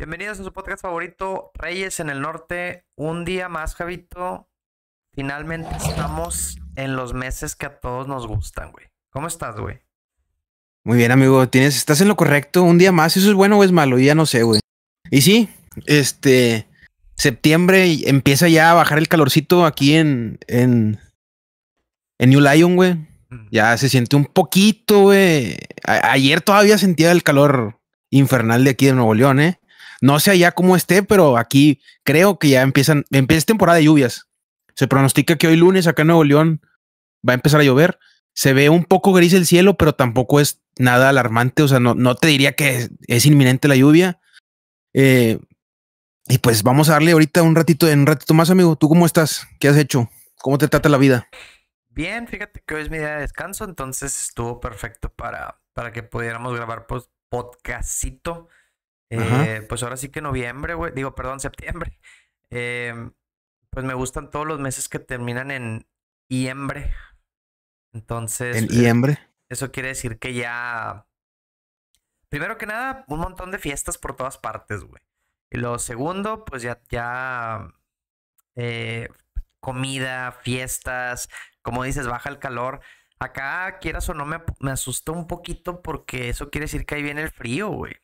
Bienvenidos a su podcast favorito, Reyes en el Norte. Un día más, Javito. Finalmente estamos en los meses que a todos nos gustan, güey. ¿Cómo estás, güey? Muy bien, amigo. Estás en lo correcto. Un día más. ¿Eso es bueno o es malo? Ya no sé, güey. Y sí, septiembre y empieza ya a bajar el calorcito aquí en New Lyon, güey. Ya se siente un poquito, güey. Ayer todavía sentía el calor infernal de aquí de Nuevo León, ¿eh? No sé allá cómo esté, pero aquí creo que ya empieza temporada de lluvias. Se pronostica que hoy lunes acá en Nuevo León va a empezar a llover. Se ve un poco gris el cielo, pero tampoco es nada alarmante. O sea, no te diría que es inminente la lluvia. Y pues vamos a darle ahorita en un ratito más, amigo. ¿Tú cómo estás? ¿Qué has hecho? ¿Cómo te trata la vida? Bien, fíjate que hoy es mi día de descanso, entonces estuvo perfecto para que pudiéramos grabar podcastito. Ajá. Pues ahora sí que noviembre, güey. Digo, perdón, septiembre. Pues me gustan todos los meses que terminan en iembre. Entonces, En Iembre. eso quiere decir que ya, primero que nada, un montón de fiestas por todas partes, güey. Y lo segundo, pues ya eh, comida, fiestas, como dices, baja el calor. Acá, quieras o no, me asustó un poquito porque eso quiere decir que ahí viene el frío, güey.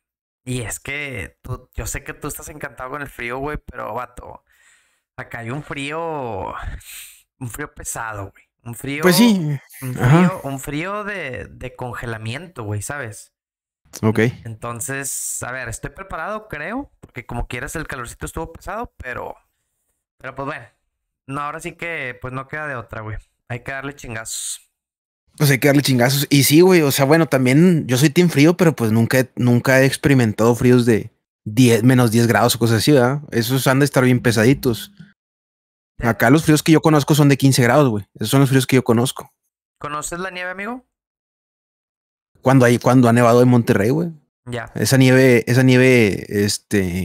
Y es que yo sé que tú estás encantado con el frío, güey, pero vato, acá hay un frío pesado, güey. Pues sí. Ajá. Un frío de congelamiento, güey, ¿sabes? Ok. Entonces, a ver, estoy preparado, creo, porque como quieras el calorcito estuvo pesado, pero pues bueno, no, ahora sí que pues no queda de otra, güey. Hay que darle chingazos. Pues hay que darle chingazos. Y sí, güey. O sea, bueno, también yo soy team frío, pero pues nunca he experimentado fríos de -10 grados o cosas así, ¿verdad? Esos han de estar bien pesaditos. ¿Ya Acá los fríos que yo conozco son de 15 grados, güey. Esos son los fríos que yo conozco. conoces la nieve, amigo? Cuando ha nevado en Monterrey, güey. Ya. Esa nieve,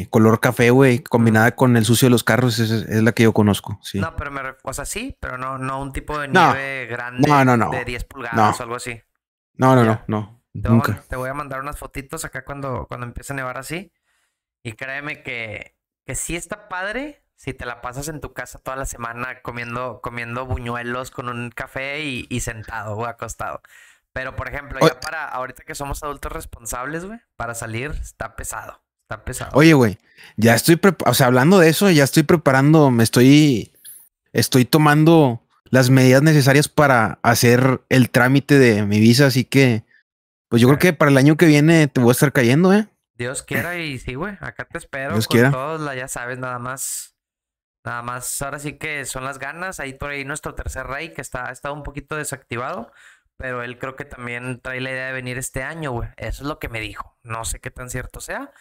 color café, güey, Mm. combinada con el sucio de los carros, es la que yo conozco, sí. No, pero o sea, sí, pero no un tipo de No, nieve no, grande no, de no, 10 no, pulgadas o algo así. no, no, no, Ya. no, nunca. Te voy a mandar unas fotitos acá cuando empiece a nevar así. Y créeme que sí está padre si te la pasas en tu casa toda la semana comiendo buñuelos con un café y sentado o acostado. Pero, por ejemplo, O- ya para ahorita que somos adultos responsables, güey, para salir está pesado. Está pesado. Oye, güey, o sea, hablando de eso, ya estoy preparando, estoy tomando las medidas necesarias para hacer el trámite de mi visa, así que, pues yo creo Eh, que para el año que viene te voy a estar cayendo, ¿eh? Dios quiera y sí, güey, acá te espero Dios con quiera. todos, ya sabes, nada más, ahora sí que son las ganas. Ahí por ahí nuestro tercer rey que ha estado un poquito desactivado, pero él creo que también trae la idea de venir este año, güey. Eso es lo que me dijo. No sé qué tan cierto sea.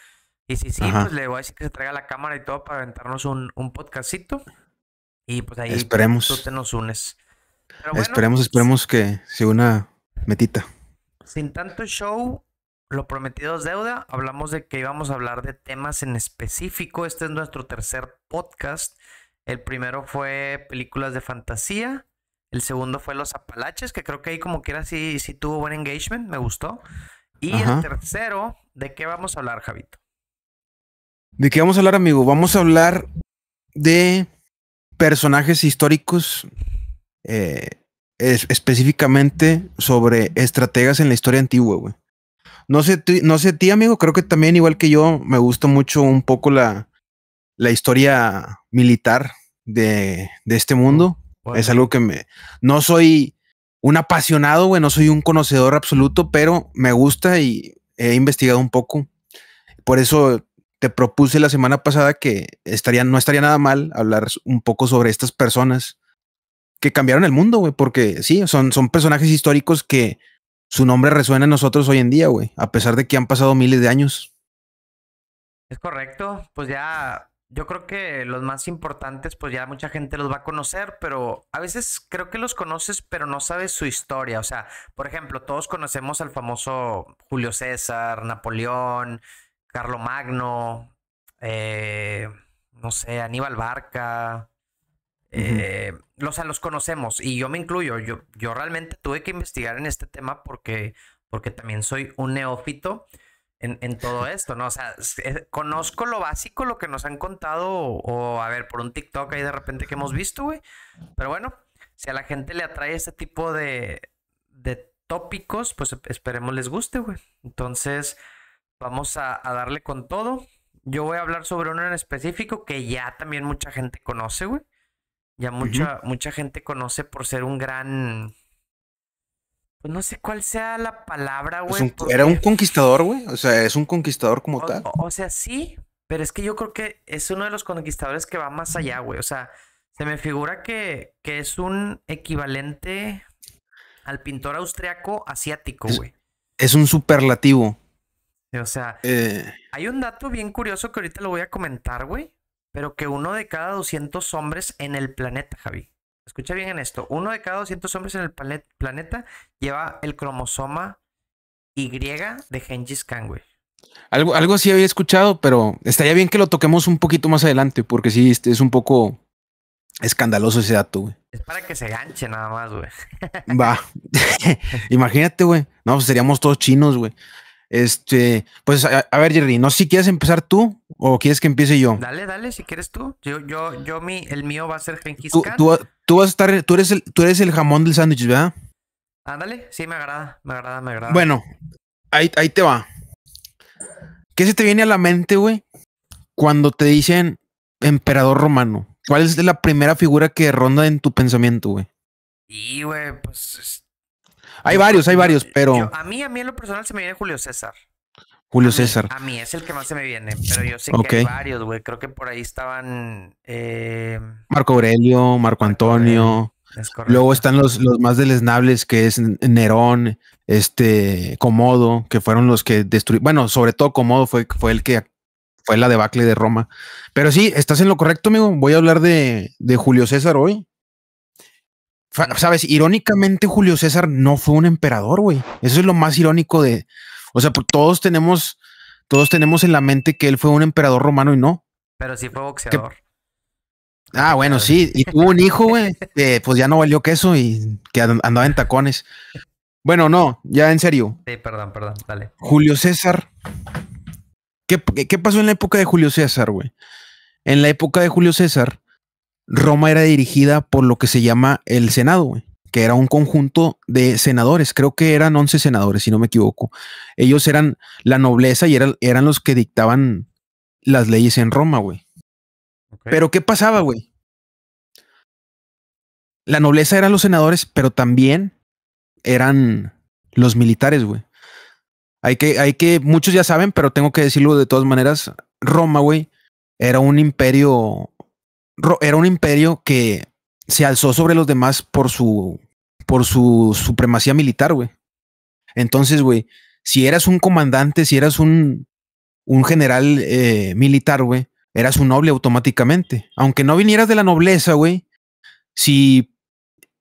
Y si sí, pues Ajá. le voy a decir que se traiga la cámara y todo para aventarnos un podcastito. Y pues ahí tú te Esperemos. nos unes. Pero bueno, Esperemos que sea una metita. sin tanto show, lo prometido es deuda. Hablamos de que íbamos a hablar de temas en específico. Este es nuestro tercer podcast. El primero fue películas de fantasía. El segundo fue Los Apalaches, que creo que ahí como quiera sí tuvo buen engagement, me gustó. Y el Ajá. tercero, ¿de qué vamos a hablar, Javito? ¿De qué vamos a hablar, amigo? Vamos a hablar de personajes históricos, eh, específicamente sobre estrategas en la historia antigua, güey. No sé ti, amigo, creo que también, igual que yo, me gusta mucho un poco la historia militar de este mundo. Es Órale. algo no soy un apasionado, güey, no soy un conocedor absoluto, pero me gusta y he investigado un poco. Por eso te propuse la semana pasada que no estaría nada mal hablar un poco sobre estas personas que cambiaron el mundo, güey, porque sí, son personajes históricos que su nombre resuena en nosotros hoy en día, güey, a pesar de que han pasado miles de años. Es correcto, pues ya yo creo que los más importantes, pues ya mucha gente los va a conocer, pero a veces creo que los conoces, pero no sabes su historia. O sea, por ejemplo, todos conocemos al famoso Julio César, Napoleón, Carlomagno, no sé, Aníbal Barca. Ujú. O sea, los conocemos y yo me incluyo. Yo realmente tuve que investigar en este tema porque también soy un neófito. en todo esto, ¿no? O sea, conozco lo básico, lo que nos han contado, o, a ver, por un TikTok ahí de repente que hemos visto, güey. Pero bueno, si a la gente le atrae este tipo de tópicos, pues esperemos les guste, güey. Entonces, vamos a darle con todo. Yo voy a hablar sobre uno en específico que ya también mucha gente conoce, güey. Ya Ujú. mucha gente conoce por ser un gran... Pues no sé cuál sea la palabra, güey, Era un porque... conquistador, güey. O sea, es un conquistador como tal. O sea, sí, pero es que yo creo que es uno de los conquistadores que va más allá, güey. O sea, se me figura que es un equivalente al pintor austriaco asiático, Es, güey. es un superlativo. O sea, Eh, hay un dato bien curioso que ahorita lo voy a comentar, güey. Pero que uno de cada 200 hombres en el planeta, Javi. Escucha bien en esto. Uno de cada 200 hombres en el planeta lleva el cromosoma Y de Gengis Khan, güey. algo así había escuchado, pero estaría bien que lo toquemos un poquito más adelante, porque sí, es un poco escandaloso ese dato, güey. Es para que se ganche nada más, güey. Va. Imagínate, güey. No, pues seríamos todos chinos, güey. Pues a ver, Jerry, no sé si quieres empezar tú o quieres que empiece yo. Dale, dale, si quieres tú. El mío va a ser Gengis Tú, Khan. tú, tú vas a estar, tú eres el jamón del sándwich, ¿verdad? Ándale, sí, me agrada, me agrada, me agrada. Bueno, ahí te va. ¿Qué se te viene a la mente, güey, cuando te dicen emperador romano? ¿Cuál es la primera figura que ronda en tu pensamiento, güey? Y, güey, pues Hay varios, pero a mí en lo personal se me viene Julio César. Julio César. A mí es el que más se me viene, pero yo sé que Ok. hay varios, güey. Creo que por ahí estaban Marco Aurelio, Marco Marco Aurelio, Antonio. es Luego correcto. están los más deleznables, que es Nerón, Comodo, que fueron los que destruyeron. Bueno, sobre todo Comodo fue el que fue la debacle de Roma. Pero sí, estás en lo correcto, amigo. Voy a hablar de Julio César hoy. Sabes, irónicamente, Julio César no fue un emperador, güey. Eso es lo más irónico de. O sea, pues todos tenemos en la mente que él fue un emperador romano y no. Pero sí fue Que, boxeador. No te bueno, creas, güey. sí, y tuvo un hijo, güey, que pues ya no valió queso y que andaba en tacones. Bueno, no, ya en serio. Sí, perdón, perdón, dale. Julio César. ¿Qué pasó en la época de Julio César, güey? En la época de Julio César, Roma era dirigida por lo que se llama el Senado, güey, que era un conjunto de senadores. Creo que eran 11 senadores, si no me equivoco. Ellos eran la nobleza y eran los que dictaban las leyes en Roma, güey. Ok. Pero ¿qué pasaba, güey? La nobleza eran los senadores, pero también eran los militares, güey. Muchos ya saben, pero tengo que decirlo de todas maneras. Roma, güey, era un imperio, era un imperio que se alzó sobre los demás por su supremacía militar, güey. Entonces, güey, si eras un comandante, si eras un general militar, güey, eras un noble automáticamente. Aunque no vinieras de la nobleza, güey, si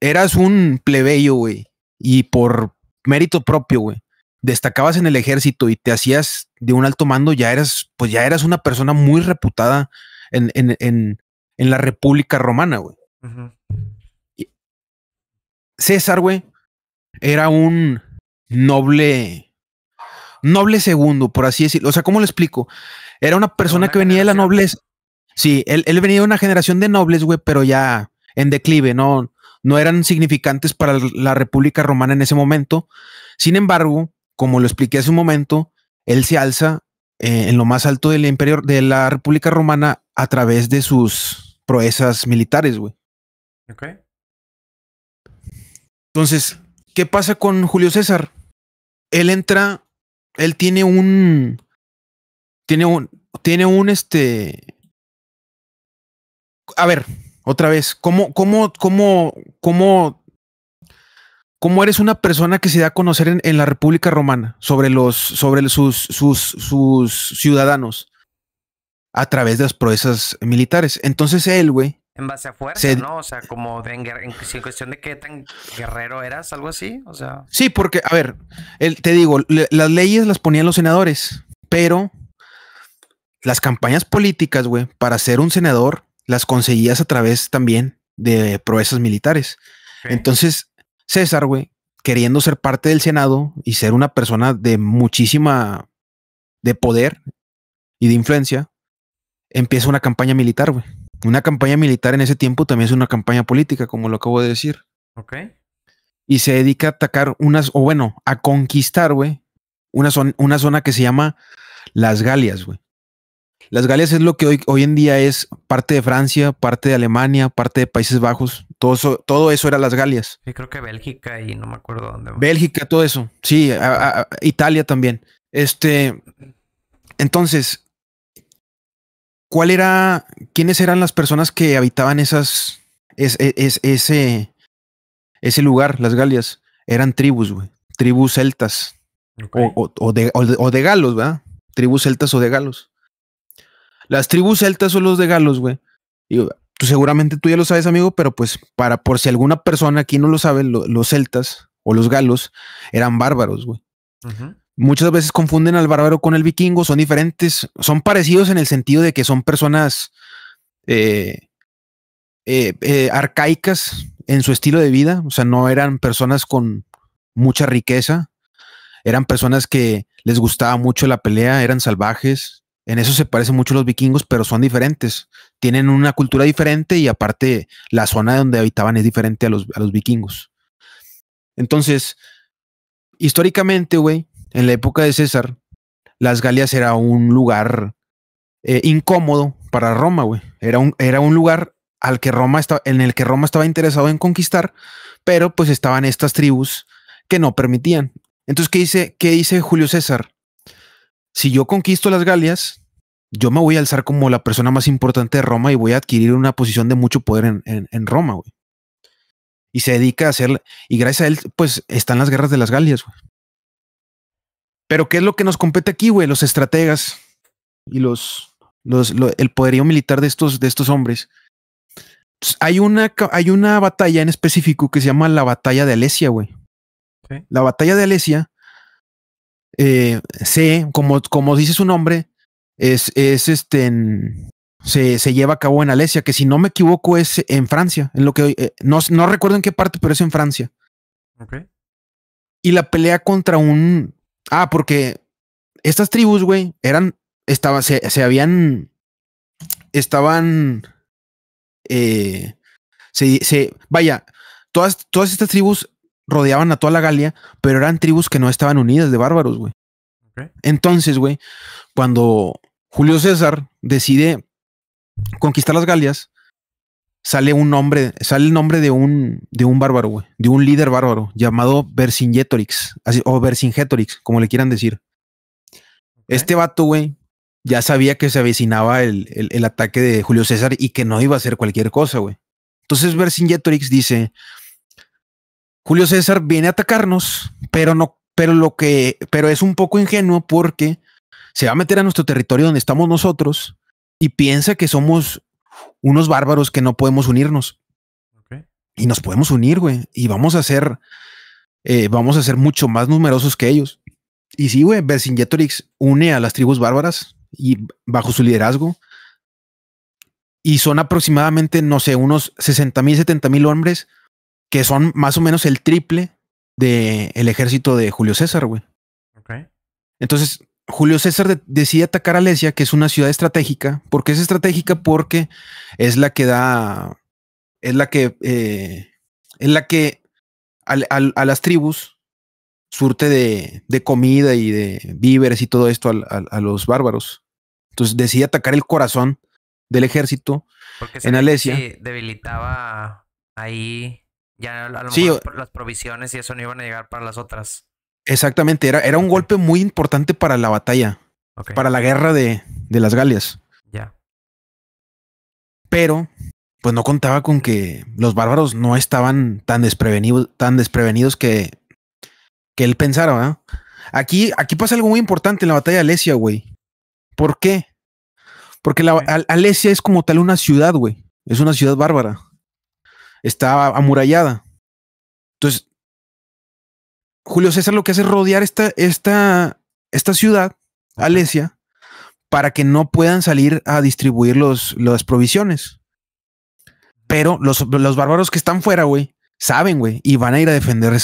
eras un plebeyo, güey, y por mérito propio, güey, destacabas en el ejército y te hacías de un alto mando, pues ya eras una persona muy reputada en la República Romana, güey. Ujú. César, güey, era un noble, noble segundo, por así decirlo. O sea, ¿cómo lo explico? Era una persona Segunda que venía de la generación. nobleza. Sí, él venía de una generación de nobles, güey, pero ya en declive, no eran significantes para la República Romana en ese momento. Sin embargo, como lo expliqué hace un momento, él se alza en lo más alto del imperio de la República Romana a través de sus proezas militares, güey. Ok. Entonces, ¿qué pasa con Julio César? Él entra, él tiene un, a ver, otra vez, ¿cómo eres una persona que se da a conocer en la República Romana sobre sus ciudadanos a través de las proezas militares? Entonces él, güey, En base a fuerza, se, ¿no? O sea, como si en cuestión de qué tan guerrero eras, algo así. O sea, sí, porque, a ver, te digo, las leyes las ponían los senadores, pero las campañas políticas, güey, para ser un senador, las conseguías a través también de proezas militares. ok. Entonces, César, güey, queriendo ser parte del Senado y ser una persona de muchísima de poder y de influencia, empieza una campaña militar, güey. Una campaña militar en ese tiempo también es una campaña política, como lo acabo de decir. Ok. Y se dedica a atacar a conquistar, güey, una zona que se llama las Galias, güey. Las Galias es lo que hoy en día es parte de Francia, parte de Alemania, parte de Países Bajos. Todo eso era las Galias. Sí, creo que Bélgica y no me acuerdo dónde. Bélgica, todo eso. Sí, Italia también. Entonces, ¿quiénes eran las personas que habitaban ese lugar, las Galias? Eran tribus, güey. Tribus celtas. Okay. O de galos, ¿verdad? Tribus celtas o de galos. Las tribus celtas o los de galos, güey. Seguramente tú ya lo sabes, amigo, pero pues por si alguna persona aquí no lo sabe, los celtas o los galos eran bárbaros, güey. Uh-huh. Muchas veces confunden al bárbaro con el vikingo, son diferentes, son parecidos en el sentido de que son personas arcaicas en su estilo de vida, o sea, no eran personas con mucha riqueza, eran personas que les gustaba mucho la pelea, eran salvajes. En eso se parecen mucho los vikingos, pero son diferentes. Tienen una cultura diferente y aparte la zona donde habitaban es diferente a los vikingos. Entonces, históricamente, güey, en la época de César, las Galias era un lugar incómodo para Roma, güey. Era un lugar en el que Roma estaba interesado en conquistar, pero pues estaban estas tribus que no permitían. Entonces, ¿qué dice Julio César? Si yo conquisto las Galias, yo me voy a alzar como la persona más importante de Roma y voy a adquirir una posición de mucho poder en Roma, güey. Y se dedica a hacer, y gracias a él, pues, están las guerras de las Galias, güey. Pero ¿qué es lo que nos compete aquí, güey? Los estrategas y el poderío militar de estos hombres. Pues, hay una batalla en específico que se llama la batalla de Alesia, güey. ¿Sí? La batalla de Alesia, como dice su nombre, se lleva a cabo en Alesia, que si no me equivoco es en Francia, en lo que no recuerdo en qué parte, pero es en Francia. Okay. Y la pelea contra porque estas tribus, güey, todas estas tribus rodeaban a toda la Galia, pero eran tribus que no estaban unidas de bárbaros, güey. Okay. Entonces, güey, cuando Julio César decide conquistar las Galias, sale el nombre de un bárbaro, güey, de un líder bárbaro llamado Vercingetorix, o Vercingetorix, como le quieran decir. Okay. Este vato, güey, ya sabía que se avecinaba el ataque de Julio César y que no iba a hacer cualquier cosa, güey. Entonces Vercingetorix dice: Julio César viene a atacarnos, pero es un poco ingenuo porque se va a meter a nuestro territorio donde estamos nosotros y piensa que somos unos bárbaros que no podemos unirnos. Okay. Y nos podemos unir, güey, y vamos a ser mucho más numerosos que ellos. Y sí, güey, Vercingetorix une a las tribus bárbaras y bajo su liderazgo. Y son aproximadamente, no sé, unos 60,000, 70,000 hombres, que son más o menos el triple del ejército de Julio César, güey. Okay. Entonces, Julio César decide atacar a Alesia, que es una ciudad estratégica. ¿Por qué es estratégica? Porque es la que a las tribus surte de comida y de víveres y todo esto a los bárbaros. Entonces decide atacar el corazón del ejército en Alesia. Sí, debilitaba ahí. Ya a lo mejor las provisiones y eso no iban a llegar para las otras. Exactamente, era un golpe muy importante para la batalla, para la guerra de las Galias. Ya. Pero, pues no contaba con que los bárbaros no estaban tan desprevenidos que él pensara, ¿verdad? Aquí pasa algo muy importante en la batalla de Alesia, güey. ¿Por qué? Porque Alesia es como tal una ciudad, güey. Es una ciudad bárbara. Está amurallada. Entonces, Julio César lo que hace es rodear esta ciudad, Alesia, para que no puedan salir a distribuir las provisiones. Pero los bárbaros que están fuera, güey, saben, güey, y van a ir a defender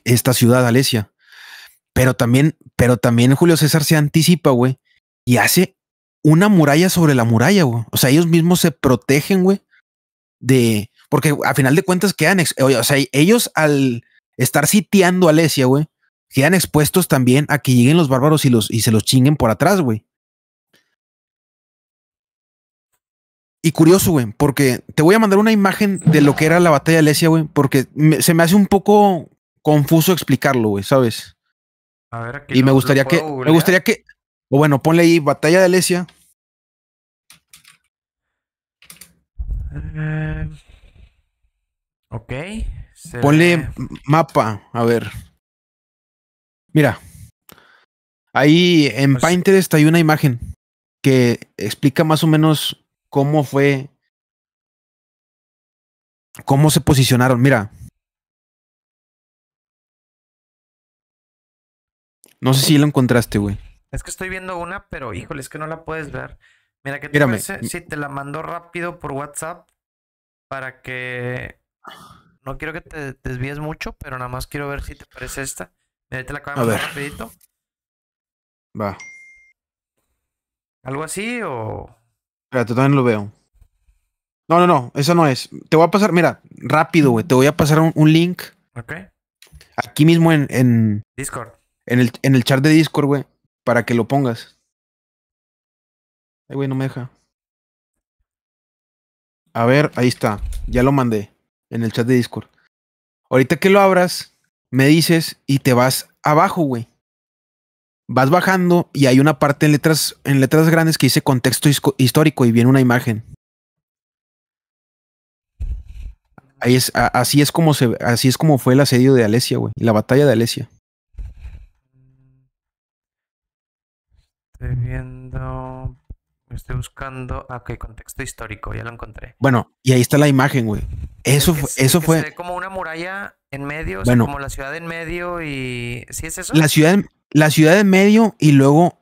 esta ciudad, Alesia. pero también Julio César se anticipa, güey, y hace una muralla sobre la muralla, güey. O sea, ellos mismos se protegen, güey, porque a final de cuentas o sea, ellos al estar sitiando a Alesia, güey, quedan expuestos también a que lleguen los bárbaros y se los chinguen por atrás, güey. Y curioso, güey, porque te voy a mandar una imagen de lo que era la batalla de Alesia, güey, porque se me hace un poco confuso explicarlo, güey, ¿sabes? A ver, aquí Y lo puedo me googlear. gustaría que, o bueno, ponle ahí batalla de Alesia. Eh, ok. Se Ponle ve. mapa, a ver. Mira, ahí en Pues Pinterest hay una imagen que explica más o menos cómo se posicionaron. Mira, no sé si lo encontraste, güey. es que estoy viendo una, pero híjole, es que no la puedes ver. Mira, ¿qué te Mírame, parece si te la mando rápido por WhatsApp para que no quiero que te desvíes mucho, pero nada más quiero ver si te parece esta. Mira, te la acabo de a ver, mandar rapidito. va. ¿Algo así o...? Espérate, todavía no lo veo. No, esa no es. Te voy a pasar, mira, rápido, güey. Te voy a pasar un link Ok. aquí mismo Discord. en el chat de Discord, güey, para que lo pongas. Ay, güey, no me deja. A ver, ahí está. Ya lo mandé en el chat de Discord. Ahorita que lo abras, me dices y te vas abajo, güey. Vas bajando y hay una parte en letras grandes que dice contexto histórico y viene una imagen. Así es como fue el asedio de Alesia, güey. La batalla de Alesia. Estoy viendo... Estoy buscando... Ah, ok, contexto histórico, ya lo encontré. Bueno, y ahí está la imagen, güey. El Eso que se fue, ve como una muralla en medio, o sea, bueno, como la ciudad en medio y... ¿Sí es eso? la ciudad, la ciudad en medio y luego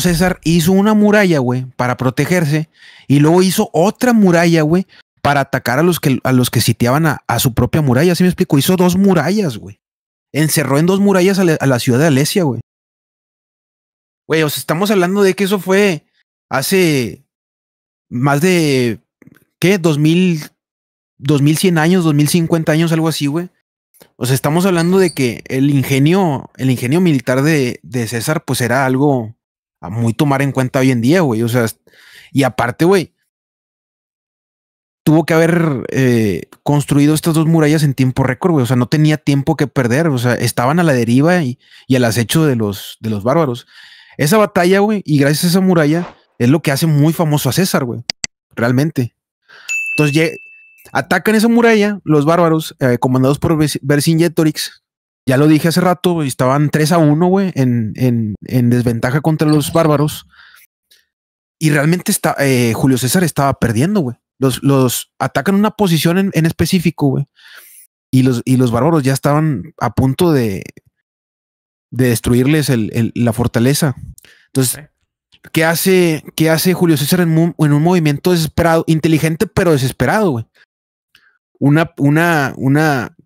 César hizo una muralla, güey, para protegerse y luego hizo otra muralla, güey, para atacar a los que sitiaban a su propia muralla. ¿Sí me explico? Hizo dos murallas, güey. Encerró en dos murallas a la ciudad de Alesia, güey. Güey, o sea, estamos hablando de que eso fue hace más de, ¿qué? 2100 años, 2050 años, algo así, güey. O sea, estamos hablando de que el ingenio militar de César, pues era algo a muy tomar en cuenta hoy en día, güey. O sea, y aparte, güey, tuvo que haber construido estas dos murallas en tiempo récord, güey. O sea, no tenía tiempo que perder. O sea, estaban a la deriva y al acecho de los bárbaros. Esa batalla, güey, y gracias a esa muralla, es lo que hace muy famoso a César, güey. Realmente. Entonces, atacan esa muralla los bárbaros, comandados por Vercingetorix. Ya lo dije hace rato, estaban 3-1, güey, en desventaja contra los bárbaros. Y realmente Julio César estaba perdiendo, güey. Los atacan una posición en específico, güey. Y los bárbaros ya estaban a punto de destruirles la fortaleza. Entonces, Ok. qué hace Julio César en un movimiento desesperado, inteligente, pero desesperado, güey? Una, una, una,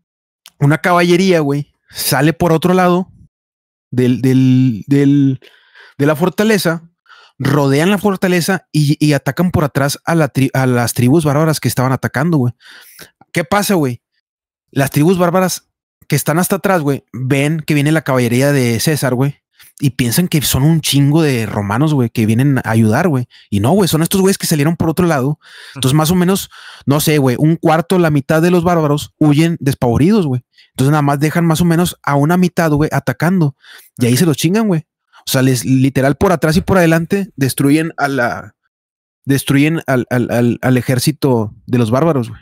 una caballería, güey, sale por otro lado de la fortaleza, rodean la fortaleza y atacan por atrás a las tribus bárbaras que estaban atacando, güey. ¿Qué pasa, güey? Las tribus bárbaras que están hasta atrás, güey, ven que viene la caballería de César, güey, y piensan que son un chingo de romanos, güey, que vienen a ayudar, güey. Y no, güey, son estos güeyes que salieron por otro lado. Entonces, más o menos, no sé, güey, un cuarto, la mitad de los bárbaros huyen despavoridos, güey. Entonces, nada más dejan más o menos a una mitad, güey, atacando. Y ahí se los chingan, güey. O sea, literal por atrás y por adelante destruyen al ejército de los bárbaros, güey.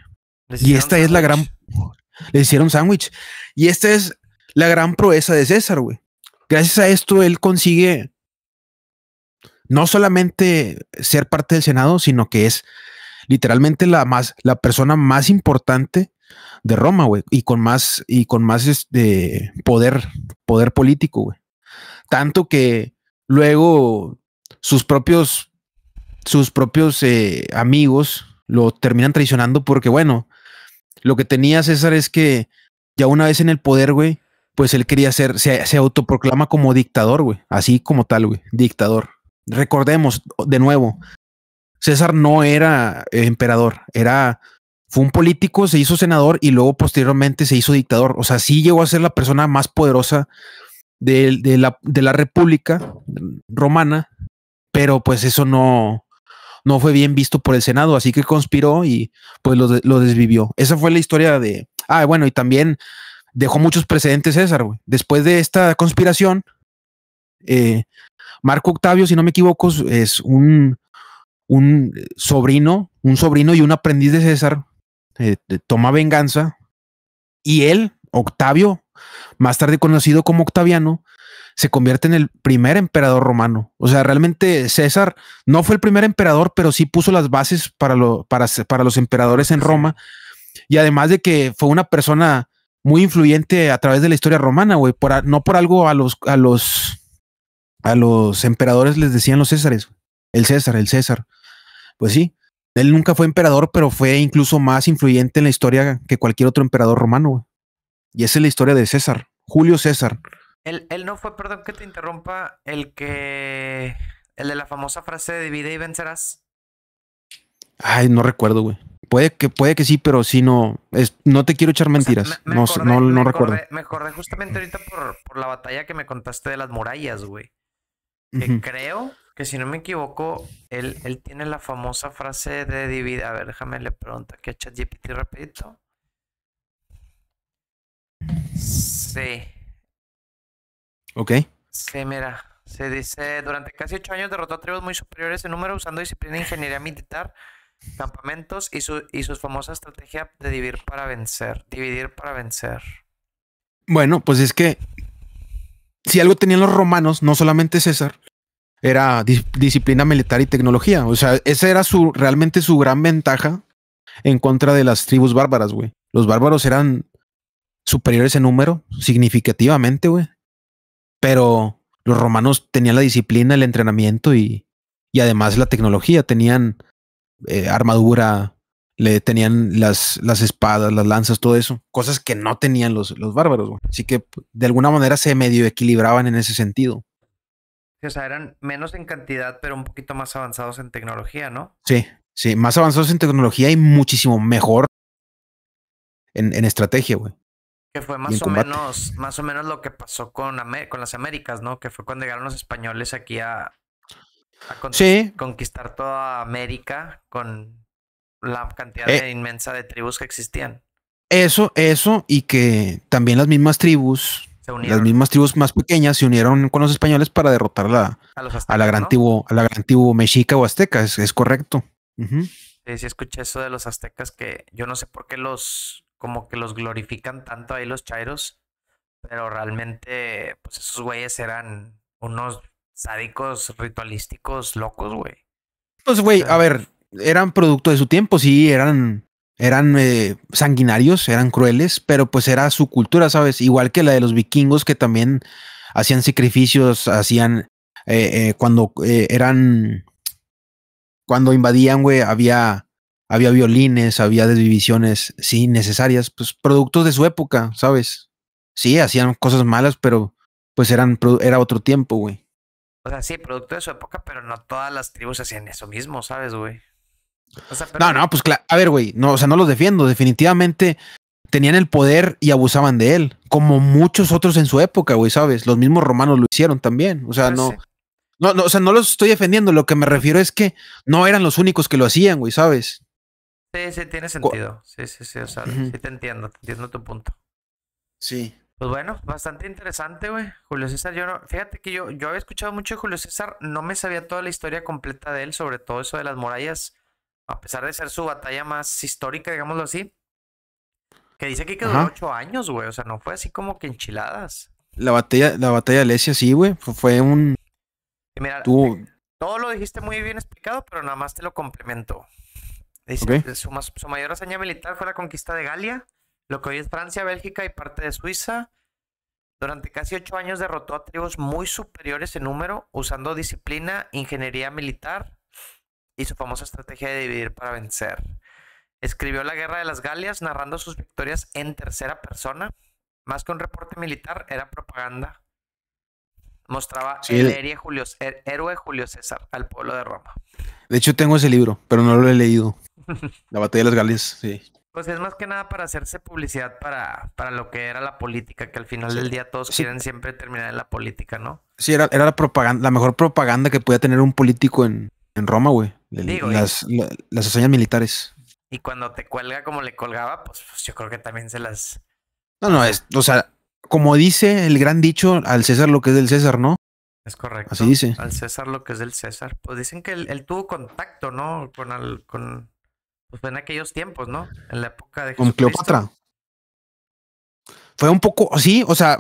Les Y hicieron esta es la sándwich. gran, le hicieron sándwich. Y esta es la gran proeza de César, güey. Gracias a esto, él consigue no solamente ser parte del Senado, sino que es literalmente la persona más importante de Roma, güey, y con más poder político, güey. Tanto que luego sus propios, sus propios amigos lo terminan traicionando porque, bueno, lo que tenía César es que ya una vez en el poder, güey, pues él quería ser, se autoproclama como dictador, güey, así como tal, güey, dictador. Recordemos de nuevo, César no era emperador, fue un político, se hizo senador y luego posteriormente se hizo dictador. O sea, sí llegó a ser la persona más poderosa de la República Romana, pero pues eso no fue bien visto por el Senado, así que conspiró y pues lo desvivió. Esa fue la historia de... Ah, bueno, y también dejó muchos precedentes César, güey. Después de esta conspiración, Marco Octavio, si no me equivoco, es un sobrino y un aprendiz de César, toma venganza y él, Octavio, más tarde conocido como Octaviano, se convierte en el primer emperador romano. O sea, realmente César no fue el primer emperador, pero sí puso las bases para los emperadores en Roma. Y además de que fue una persona muy influyente a través de la historia romana, güey. No por algo a los emperadores les decían los Césares. El César. Pues sí, él nunca fue emperador, pero fue incluso más influyente en la historia que cualquier otro emperador romano, güey. Y esa es la historia de César, Julio César. Él no fue, perdón que te interrumpa, el de la famosa frase de divide y vencerás. Ay, no recuerdo, güey. Puede que sí, pero sí no te quiero echar mentiras. O sea, no recuerdo. Me acordé justamente ahorita por la batalla que me contaste de las murallas, güey. Que creo que si no me equivoco, él tiene la famosa frase de divide. A ver, déjame le pregunto aquí a ChatGPT rapidito. Sí. Ok. Sí, mira. Se dice, durante casi 8 años derrotó a tribus muy superiores en número usando disciplina e ingeniería militar, campamentos y su famosa estrategia de dividir para vencer. Dividir para vencer. Bueno, pues es que si algo tenían los romanos, no solamente César, era disciplina militar y tecnología. O sea, esa era realmente su gran ventaja en contra de las tribus bárbaras, güey. Los bárbaros eran superiores en número, significativamente, güey. Pero los romanos tenían la disciplina, el entrenamiento y además la tecnología. Tenían armadura, tenían las espadas, las lanzas, todo eso. Cosas que no tenían los bárbaros, güey. Así que de alguna manera se medio equilibraban en ese sentido. O sea, eran menos en cantidad, pero un poquito más avanzados en tecnología, ¿no? Sí, más avanzados en tecnología y muchísimo mejor en estrategia, güey. Que fue más o menos lo que pasó con las Américas, ¿no? Que fue cuando llegaron los españoles aquí a conquistar toda América con la cantidad inmensa de tribus que existían. Eso, y que también las mismas tribus más pequeñas se unieron con los españoles para derrotar a la gran tribu mexica o azteca, es correcto. Sí, escuché eso de los aztecas, que yo no sé por qué como que los glorifican tanto ahí los chairos, pero realmente pues esos güeyes eran unos sádicos ritualísticos locos, güey. Pues güey, a ver, eran producto de su tiempo, sí, eran sanguinarios, eran crueles, pero pues era su cultura, ¿sabes? Igual que la de los vikingos, que también hacían sacrificios, cuando invadían, güey, había violines, había divisiones, sí, necesarias, pues productos de su época, ¿sabes? Sí, hacían cosas malas, pero pues era otro tiempo, güey. O sea, sí, producto de su época, pero no todas las tribus hacían eso mismo, ¿sabes, güey? O sea, no, pues claro, a ver, güey, no, o sea, no los defiendo, definitivamente tenían el poder y abusaban de él, como muchos otros en su época, güey, ¿sabes? Los mismos romanos lo hicieron también, o sea, pues no, sí. No, o sea, no los estoy defendiendo. Lo que me refiero es que no eran los únicos que lo hacían, güey, ¿sabes? Sí, tiene sentido. Sí, o sea, sí te entiendo tu punto. Sí. Pues bueno, bastante interesante, güey. Julio César, fíjate que yo había escuchado mucho de Julio César, no me sabía toda la historia completa de él, sobre todo eso de las murallas, a pesar de ser su batalla más histórica, digámoslo así. Que dice aquí que duró 8 años, güey, o sea, no fue así como que enchiladas. La batalla de Alesia, sí, güey, fue un... Y mira, todo lo dijiste muy bien explicado, pero nada más te lo complemento. Dice, su mayor hazaña militar fue la conquista de Galia, lo que hoy es Francia, Bélgica y parte de Suiza. Durante casi 8 años derrotó a tribus muy superiores en número, usando disciplina, ingeniería militar y su famosa estrategia de dividir para vencer. Escribió la Guerra de las Galias, narrando sus victorias en tercera persona. más que un reporte militar, era propaganda. Mostraba Sí, el héroe Julio César al pueblo de Roma. de hecho tengo ese libro, pero no lo he leído. La batalla de las Galias, sí. Pues es más que nada para hacerse publicidad para lo que era la política, que al final Sí, del día todos sí, quieren siempre terminar en la política, ¿no? sí, era la propaganda, la mejor propaganda que podía tener un político en Roma, güey. Digo, Las hazañas militares. y cuando te cuelga como le colgaba, pues yo creo que también se las... No, O no, sea, o sea, como dice el gran dicho, al César lo que es del César, ¿no? es Así correcto. dice. Al César lo que es del César. Pues dicen que él tuvo contacto, ¿no? Pues fue en aquellos tiempos, ¿no? En la época de Con Jesucristo. Cleopatra. Fue un poco, sí, o sea,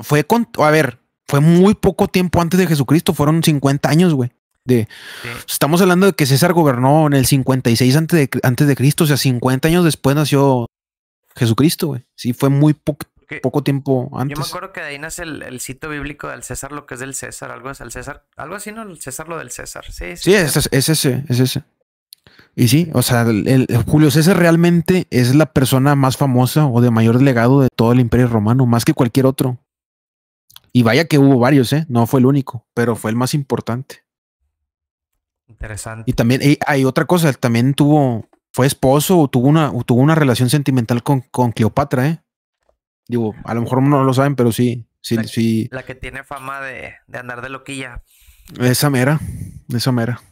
a ver, fue muy poco tiempo antes de Jesucristo, fueron 50 años, güey. Sí. Estamos hablando de que César gobernó en el 56 antes de Cristo, o sea, 50 años después nació Jesucristo, güey. Sí, fue muy Porque poco tiempo yo me antes. acuerdo que de ahí nace el sitio bíblico del César, lo que es del César, algo es el César, algo así, ¿no? El César lo del César. Sí, sí, Sí, sí. es ese, es ese. Y sí, o sea, Julio César realmente es la persona más famosa o de mayor legado de todo el Imperio Romano, más que cualquier otro. Y vaya que hubo varios, ¿eh? No fue el único, pero fue el más importante. Y Interesante. también hay otra cosa, él fue esposo o tuvo una relación sentimental con Cleopatra, ¿eh? Digo, a lo mejor no lo saben, pero sí, sí, La, sí, la que tiene fama de andar de loquilla. esa mera, esa mera.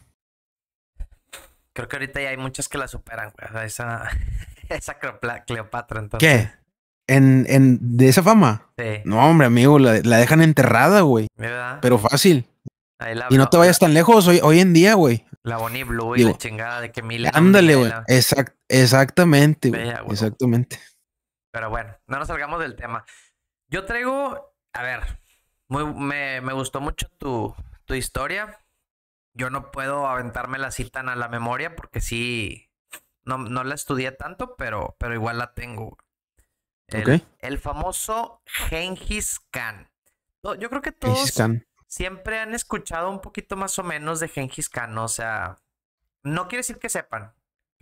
Creo que ahorita ya hay muchas que la superan, güey. O sea, esa Cleopatra, entonces. ¿Qué? ¿De esa fama? Sí, No, hombre, amigo, la dejan enterrada, güey. ¿verdad? Pero fácil. Ahí Y no te vayas tan lejos hoy en día, güey. la Bonnie Blue y la Digo, chingada de que mil en un ándale, día y güey. la Exactamente, güey. bella, güey. Exactamente. Pero bueno, no nos salgamos del tema. Yo traigo, a ver, me gustó mucho tu historia. Yo no puedo aventármela así tan a la memoria porque sí, no la estudié tanto, pero igual la tengo. Ok. El famoso Genghis Khan. Yo creo que Gengis todos Khan. siempre han escuchado un poquito más o menos de Genghis Khan, ¿no? O sea, no quiere decir que sepan.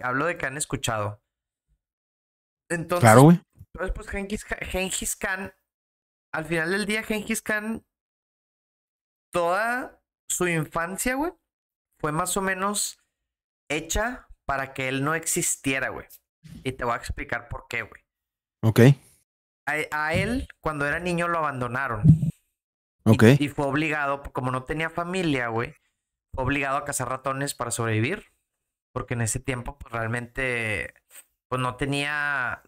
Hablo de que han escuchado. Claro, Entonces, güey. pues Genghis Khan, al final del día, Genghis Khan, toda su infancia, güey, fue más o menos hecha para que él no existiera, güey. Y te voy a explicar por qué, güey. Ok. A él, cuando era niño, lo abandonaron. Ok. Y fue obligado, como no tenía familia, güey, fue obligado a cazar ratones para sobrevivir. Porque en ese tiempo, pues realmente, pues no tenía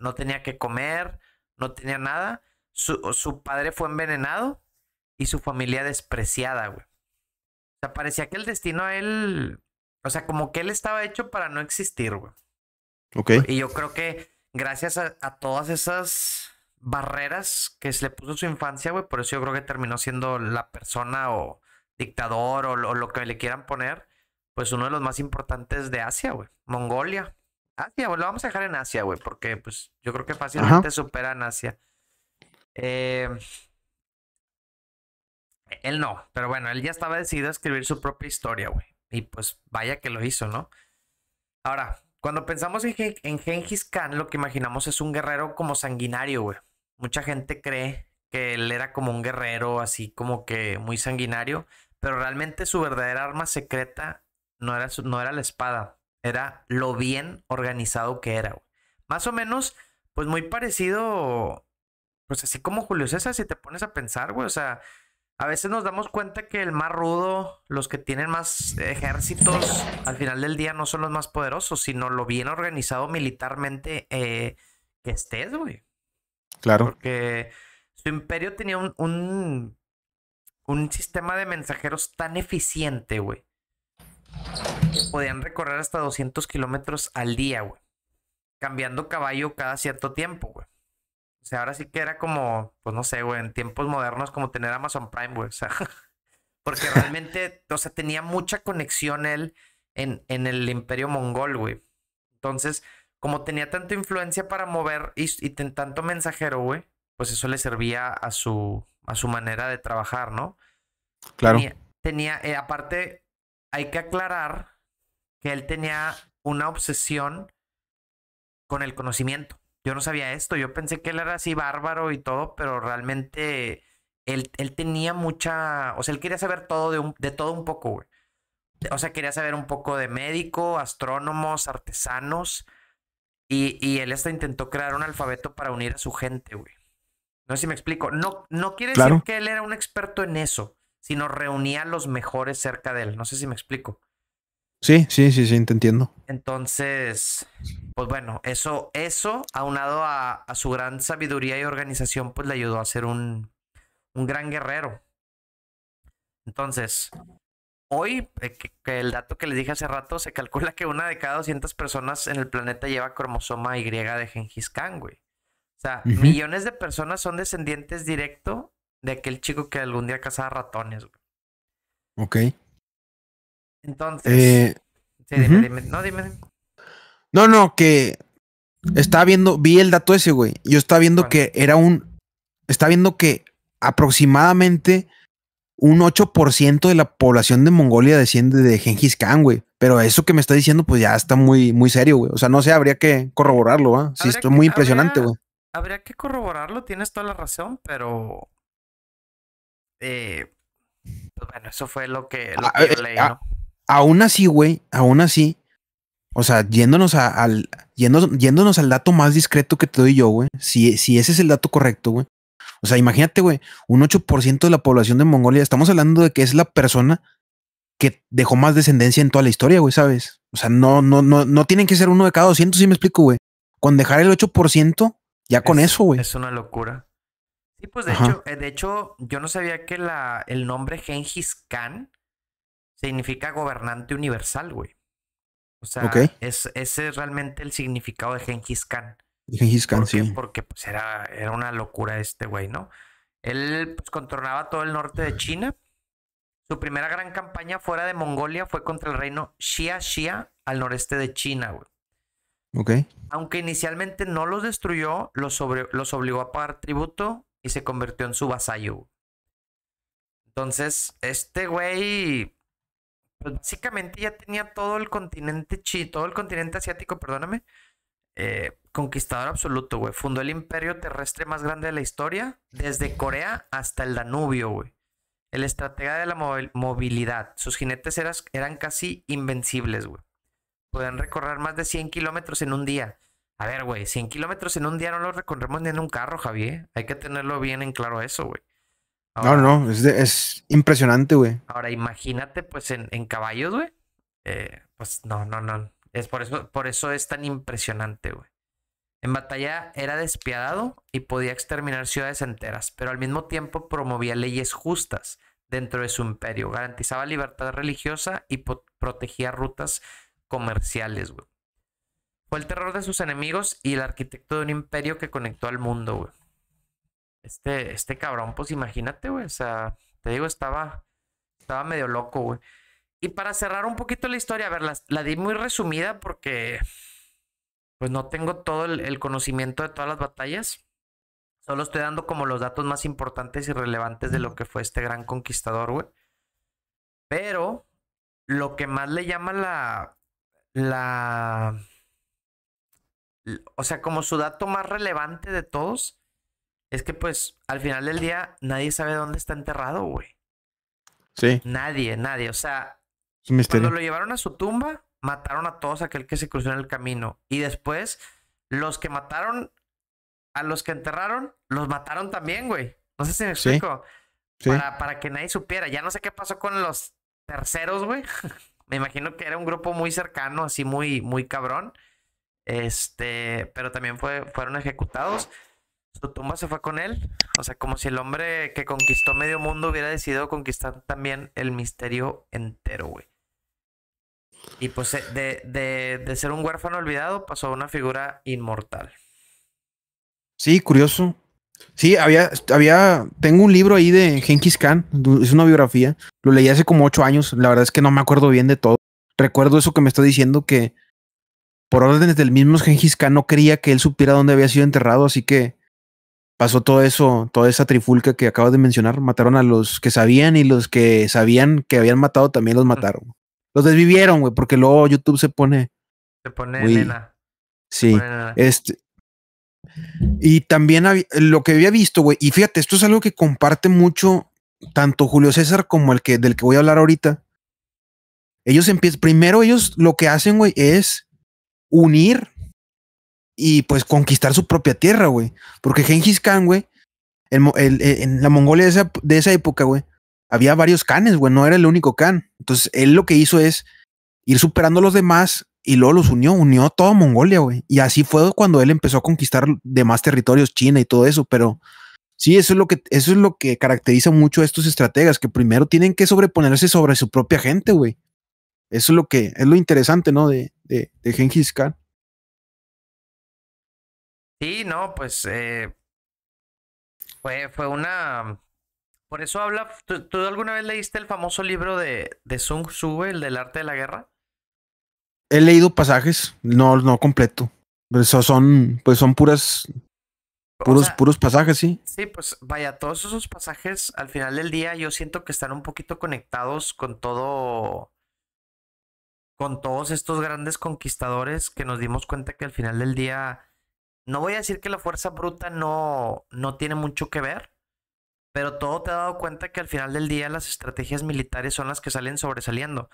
que comer, no tenía nada. Su padre fue envenenado y su familia despreciada, güey. O sea, parecía que el destino a él, o sea, como que él estaba hecho para no existir, güey. Ok. Y yo creo que gracias a todas esas barreras que se le puso en su infancia, güey, por eso yo creo que terminó siendo la persona o dictador o lo que le quieran poner, pues uno de los más importantes de Asia, güey. Mongolia. Asia, güey, lo vamos a dejar en Asia, güey, porque pues yo creo que Ajá. fácilmente superan Asia. Eh, él no, pero bueno, él ya estaba decidido a escribir su propia historia, güey. Y pues vaya que lo hizo, ¿no? Ahora, cuando pensamos en Genghis Khan, lo que imaginamos es un guerrero como sanguinario, güey. Mucha gente cree que él era como un guerrero así como que muy sanguinario, pero realmente su verdadera arma secreta no era la espada, era lo bien organizado que era, güey. Más o menos, pues muy parecido, pues así como Julio César, si te pones a pensar, güey. O sea, a veces nos damos cuenta que el más rudo, los que tienen más ejércitos, al final del día no son los más poderosos, sino lo bien organizado militarmente que estés, güey. Claro. Porque su imperio tenía un sistema de mensajeros tan eficiente, güey, que podían recorrer hasta 200 kilómetros al día, güey, cambiando caballo cada cierto tiempo, güey. O sea, ahora sí que era como, pues no sé, güey, en tiempos modernos como tener Amazon Prime, güey. O sea, porque realmente, o sea, tenía mucha conexión él en el imperio mongol, güey. Entonces, como tenía tanta influencia para mover tanto mensajero, güey, pues eso le servía a su manera de trabajar, ¿no? Claro. Aparte, hay que aclarar que él tenía una obsesión con el conocimiento. yo no sabía esto. Yo pensé que él era así bárbaro y todo, pero realmente él tenía mucha, o sea, él quería saber todo de todo un poco, güey. O sea, quería saber un poco de médico, astrónomos, artesanos, y él hasta intentó crear un alfabeto para unir a su gente, güey. No sé si me explico. No, no quiere decir Claro. que él era un experto en eso, sino reunía a los mejores cerca de él. No sé si me explico. Sí, sí, sí, sí, te entiendo. Entonces, pues bueno, eso aunado a su gran sabiduría y organización, pues le ayudó a ser un gran guerrero. Entonces, hoy, que el dato que les dije hace rato, se calcula que una de cada 200 personas en el planeta lleva cromosoma Y de Gengis Khan, güey. O sea, Ujú. millones de personas son descendientes directo de aquel chico que algún día cazaba ratones, güey. Ok. Entonces, Eh, sí, dime, ujú. dime, no, dime, No, no, que estaba viendo, vi el dato ese, güey. Yo estaba viendo ¿cuál? que estaba viendo que aproximadamente un 8% de la población de Mongolia desciende de Gengis Khan, güey. Pero eso que me está diciendo, pues ya está muy, muy serio, güey. O sea, no sé, habría que corroborarlo, ¿va? Sí, Habría esto es que, muy impresionante, habría, güey. habría que corroborarlo, tienes toda la razón, pero eh, pues bueno, eso fue lo que A- yo eh, leí, ¿no? a- Aún así, güey, aún así, o sea, yéndonos al dato más discreto que te doy yo, güey. Si ese es el dato correcto, güey. O sea, imagínate, güey, un 8% de la población de Mongolia. Estamos hablando de que es la persona que dejó más descendencia en toda la historia, güey, ¿sabes? O sea, no tienen que ser uno de cada 200, sí me explico, güey. Con dejar el 8%, ya con eso, güey. Es una locura. Sí, pues Ajá, de hecho, yo no sabía que el nombre Gengis Khan significa gobernante universal, güey. O ok. sea, ese es realmente el significado de Gengis Khan. Gengis Khan, ¿Por qué? sí. Porque pues era una locura este güey, ¿no? Él pues controlaba todo el norte de China. Su primera gran campaña fuera de Mongolia fue contra el reino Xia al noreste de China, güey. Ok. Aunque inicialmente no los destruyó, los obligó a pagar tributo y se convirtió en su vasallo, güey. Entonces, este güey, pues básicamente ya tenía todo el continente todo el continente asiático, perdóname, conquistador absoluto, güey. Fundó el imperio terrestre más grande de la historia, desde Corea hasta el Danubio, güey. El estratega de la movilidad. Sus jinetes eran casi invencibles, güey. Podían recorrer más de 100 kilómetros en un día. A ver, güey, 100 kilómetros en un día no los recorremos ni en un carro, Javier. Hay que tenerlo bien en claro eso, güey. No, Ahora, no, es impresionante, güey. ahora imagínate, pues, en caballos, güey. Pues no, no, no. Es por eso es tan impresionante, güey. En batalla era despiadado y podía exterminar ciudades enteras, pero al mismo tiempo promovía leyes justas dentro de su imperio, garantizaba libertad religiosa y protegía rutas comerciales, güey. Fue el terror de sus enemigos y el arquitecto de un imperio que conectó al mundo, güey. Este cabrón, pues imagínate, güey. O sea, te digo, estaba medio loco, güey. Y para cerrar un poquito la historia, a ver, la di muy resumida porque pues no tengo todo el conocimiento de todas las batallas. Solo estoy dando como los datos más importantes y relevantes de lo que fue este gran conquistador, güey. Pero lo que más le llama la, o sea, como su dato más relevante de todos, es que pues al final del día nadie sabe dónde está enterrado, güey. Sí, Nadie, nadie. O sea, es un cuando misterio. lo llevaron a su tumba, mataron a todos aquel que se cruzó en el camino. Y después, los que mataron a los que enterraron, los mataron también, güey. No sé si me Sí, explico. sí. Para que nadie supiera. Ya no sé qué pasó con los terceros, güey. Me imagino que era un grupo muy cercano, así muy, muy cabrón. Pero también fueron ejecutados. Su tumba se fue con él. O sea, como si el hombre que conquistó medio mundo hubiera decidido conquistar también el misterio entero, güey. Y pues de ser un huérfano olvidado pasó a una figura inmortal. Sí, curioso. Sí, tengo un libro ahí de Genghis Khan, es una biografía. Lo leí hace como 8 años. La verdad es que no me acuerdo bien de todo. Recuerdo eso que me está diciendo que por órdenes del mismo Genghis Khan no quería que él supiera dónde había sido enterrado, así que pasó todo eso, toda esa trifulca que acabas de mencionar. Mataron a los que sabían y los que sabían que habían matado también los mataron. Los desvivieron, güey, porque luego YouTube se pone Se pone muy, nena. Se pone sí. nena. Y también lo que había visto, güey, y fíjate, esto es algo que comparte mucho tanto Julio César como del que voy a hablar ahorita. Ellos empiezan, primero ellos lo que hacen, güey, es unir y pues conquistar su propia tierra, güey. Porque Gengis Khan, güey, en la Mongolia de esa época, güey, había varios Khanes, güey, no era el único Khan. Entonces él lo que hizo es ir superando a los demás y luego los unió toda Mongolia, güey. Y así fue cuando él empezó a conquistar demás territorios, China y todo eso, pero sí, eso es lo que caracteriza mucho a estos estrategas, que primero tienen que sobreponerse sobre su propia gente, güey. Eso es lo interesante, ¿no? De Gengis Khan. Sí, no, pues fue una... Por eso habla... ¿Tú alguna vez leíste el famoso libro de Sun Tzu, güey, el del arte de la guerra? He leído pasajes, no completo. Pues son puros O sea, puros pasajes, sí. sí, pues vaya, todos esos pasajes al final del día yo siento que están un poquito conectados con con todos estos grandes conquistadores que nos dimos cuenta que al final del día, no voy a decir que la fuerza bruta no tiene mucho que ver, pero todo te ha dado cuenta que al final del día las estrategias militares son las que salen sobresaliendo.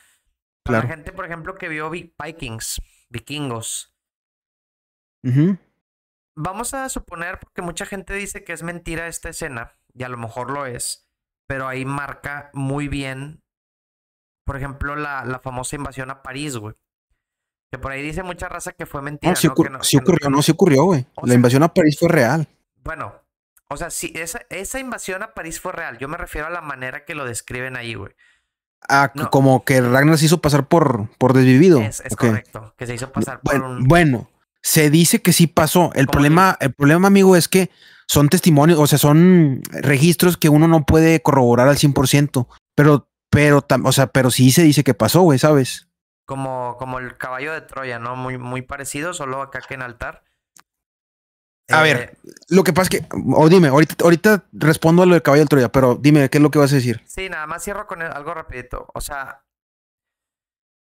Para la Claro. gente, por ejemplo, que vio vikingos, Ujú. vamos a suponer, porque mucha gente dice que es mentira esta escena, y a lo mejor lo es, pero ahí marca muy bien, por ejemplo, la famosa invasión a París, güey. Que por ahí dice mucha raza que fue No, mentira, ¿no? sí ocurrió, no, sí ocurrió, güey. O La sea, invasión a París fue real. bueno, o sea, sí, esa invasión a París fue real. Yo me refiero a la manera que lo describen ahí, güey. Ah, No, como que Ragnar se hizo pasar por desvivido. es Ok. correcto, que se hizo pasar por un... Bueno, se dice que sí pasó. Como el, El problema, amigo, es que son testimonios, o sea, son registros que uno no puede corroborar al 100%, o sea, pero sí se dice que pasó, güey, ¿sabes? como el caballo de Troya, ¿no? Muy parecido, solo acá que en altar. A ver, lo que pasa es que, o dime, ahorita respondo a lo del caballo del Troya, pero dime, ¿qué es lo que vas a decir? Sí, nada más cierro con algo rapidito. O sea,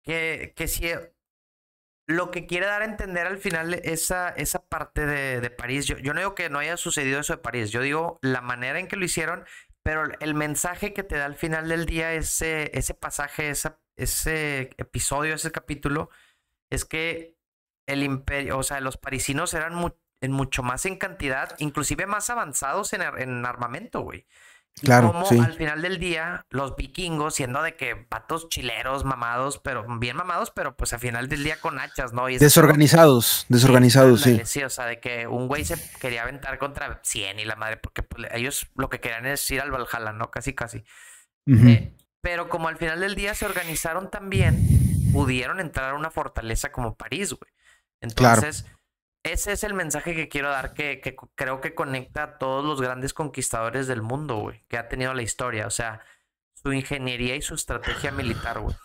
que si lo que quiere dar a entender al final esa parte de París, yo no digo que no haya sucedido eso de París, yo digo la manera en que lo hicieron, pero el mensaje que te da al final del día ese pasaje, ese episodio, ese capítulo, es que el imperio, o sea, los parisinos eran mucho más en cantidad, inclusive más avanzados en armamento, güey. Y Claro, como sí. al final del día, los vikingos, siendo de que vatos chileros, mamados, pero bien mamados, pero pues al final del día con hachas, ¿no? Y ese pedo. Sí, Desorganizados, sí. ándale, sí, o sea, de que un güey se quería aventar contra 100 y la madre, porque pues, ellos lo que querían es ir al Valhalla, ¿no? Casi, casi. Ujú. Pero como al final del día se organizaron también, pudieron entrar a una fortaleza como París, güey. Claro. Entonces, ese es el mensaje que quiero dar, que creo que conecta a todos los grandes conquistadores del mundo, güey, que ha tenido la historia. O sea, su ingeniería y su estrategia militar, güey.